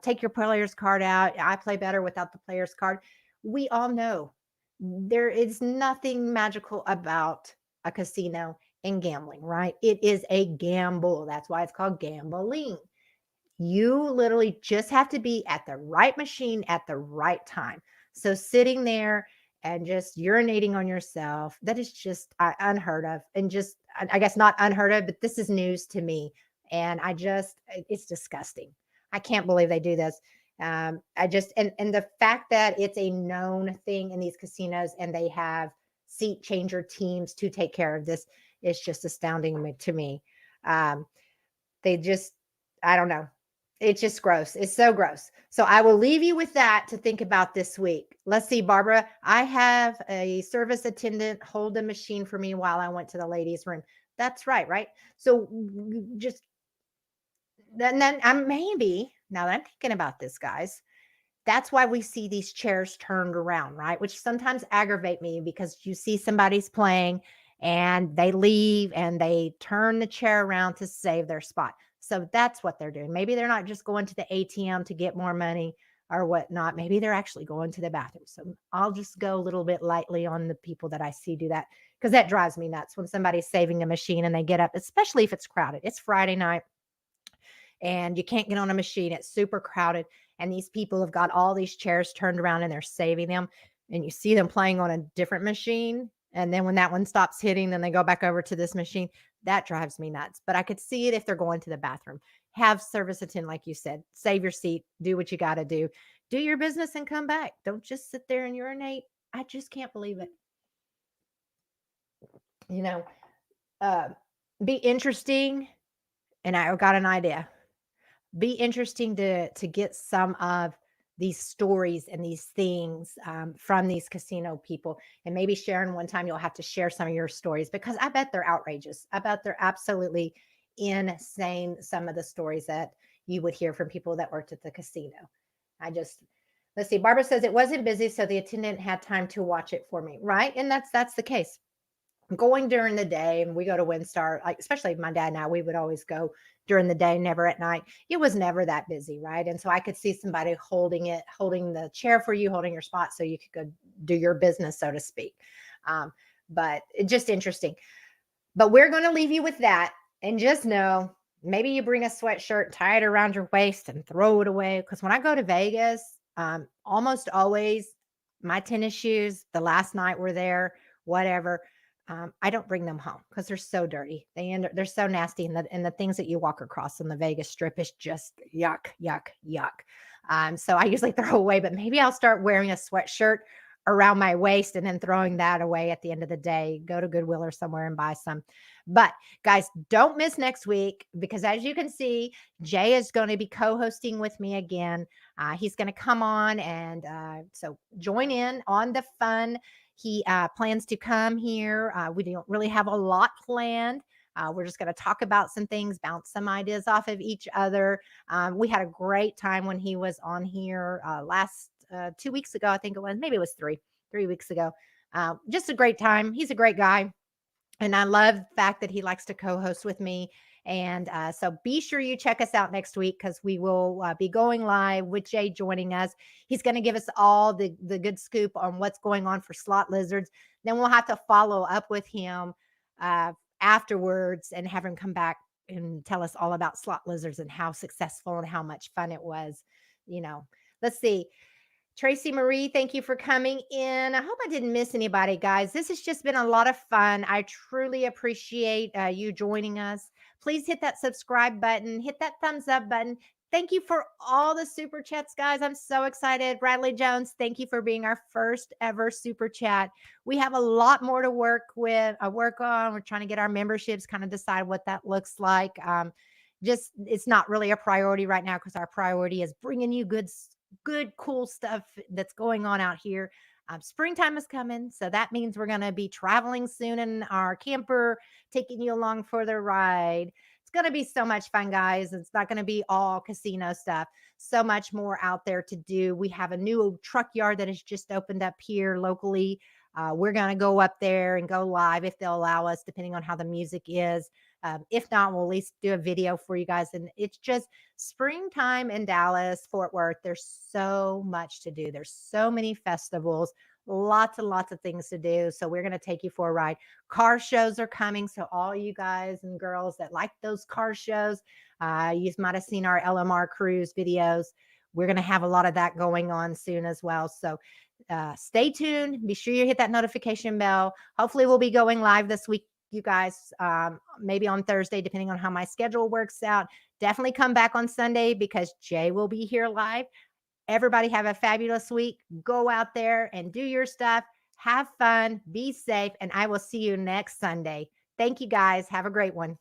take your player's card out. I play better without the player's card. We all know there is nothing magical about a casino and gambling, right? It is a gamble. That's why it's called gambling. You literally just have to be at the right machine at the right time. So sitting there and just urinating on yourself, that is just unheard of. And just, I guess not unheard of, but this is news to me. And it's disgusting. I can't believe they do this. And the fact that it's a known thing in these casinos and they have seat changer teams to take care of this is just astounding to me. I don't know. It's just gross. It's so gross. So I will leave you with that to think about this week. Let's see, Barbara. I have a service attendant hold a machine for me while I went to the ladies' room. That's right? So just then I'm maybe, now that I'm thinking about this, guys, that's why we see these chairs turned around, right? Which sometimes aggravate me because you see somebody's playing and they leave and they turn the chair around to save their spot. So that's what they're doing. Maybe they're not just going to the ATM to get more money or whatnot. Maybe they're actually going to the bathroom. So I'll just go a little bit lightly on the people that I see do that because that drives me nuts when somebody's saving a machine and they get up, especially if it's crowded. It's Friday night and you can't get on a machine. It's super crowded. And these people have got all these chairs turned around and they're saving them. And you see them playing on a different machine. And then when that one stops hitting, then they go back over to this machine. That drives me nuts. But I could see it if they're going to the bathroom. Have service attend, like you said. Save your seat. Do what you got to do. Do your business and come back. Don't just sit there and urinate. I just can't believe it. Be interesting. And I got an idea. Be interesting to get some of these stories and these things from these casino people. And maybe Sharon, one time you'll have to share some of your stories because I bet they're outrageous. I bet they're absolutely insane. Some of the stories that you would hear from people that worked at the casino. Let's see. Barbara says it wasn't busy, so the attendant had time to watch it for me. Right. And that's the case. Going during the day, and we go to WinStar, like especially my dad and I, we would always go during the day, never at night. It was never that busy, right? And so I could see somebody holding the chair for you, holding your spot so you could go do your business, so to speak. But it's just interesting. But we're going to leave you with that, and just know, maybe you bring a sweatshirt, tie it around your waist and throw it away. Because when I go to Vegas, almost always my tennis shoes, the last night we're there, whatever, I don't bring them home because they're so dirty. They're so nasty. And the things that you walk across on the Vegas Strip is just yuck, yuck, yuck. So I usually throw away, but maybe I'll start wearing a sweatshirt around my waist and then throwing that away at the end of the day. Go to Goodwill or somewhere and buy some. But guys, don't miss next week, because as you can see, Jay is going to be co-hosting with me again. He's going to come on, and so join in on the fun. He plans to come here. We don't really have a lot planned. We're just going to talk about some things, bounce some ideas off of each other. We had a great time when he was on here last 2 weeks ago. I think it was, maybe it was 3 weeks ago. Just a great time. He's a great guy. And I love the fact that he likes to co-host with me. And so be sure you check us out next week, because we will be going live with Jay joining us. He's going to give us all the good scoop on what's going on for Slot Lizards. Then we'll have to follow up with him afterwards and have him come back and tell us all about Slot Lizards and how successful and how much fun it was. Let's see. Tracy Marie, thank you for coming in. I hope I didn't miss anybody, guys. This has just been a lot of fun. I truly appreciate you joining us. Please hit that subscribe button, hit that thumbs up button. Thank you for all the super chats, guys. I'm so excited. Bradley Jones, thank you for being our first ever super chat. We have a lot more to work on. We're trying to get our memberships, kind of decide what that looks like. It's not really a priority right now, because our priority is bringing you good, cool stuff that's going on out here. Springtime is coming, so that means we're going to be traveling soon in our camper, taking you along for the ride. It's going to be so much fun, guys. It's not going to be all casino stuff. So much more out there to do. We have a new truck yard that has just opened up here locally. We're going to go up there and go live if they'll allow us, depending on how the music is. If not, we'll at least do a video for you guys. And it's just springtime in Dallas, Fort Worth. There's so much to do. There's so many festivals, lots and lots of things to do. So we're going to take you for a ride. Car shows are coming. So all you guys and girls that like those car shows, you might have seen our LMR cruise videos. We're going to have a lot of that going on soon as well. So stay tuned. Be sure you hit that notification bell. Hopefully we'll be going live this week, you guys, maybe on Thursday, depending on how my schedule works out. Definitely come back on Sunday, because Jay will be here live. Everybody have a fabulous week. Go out there and do your stuff. Have fun. Be safe. And I will see you next Sunday. Thank you, guys. Have a great one.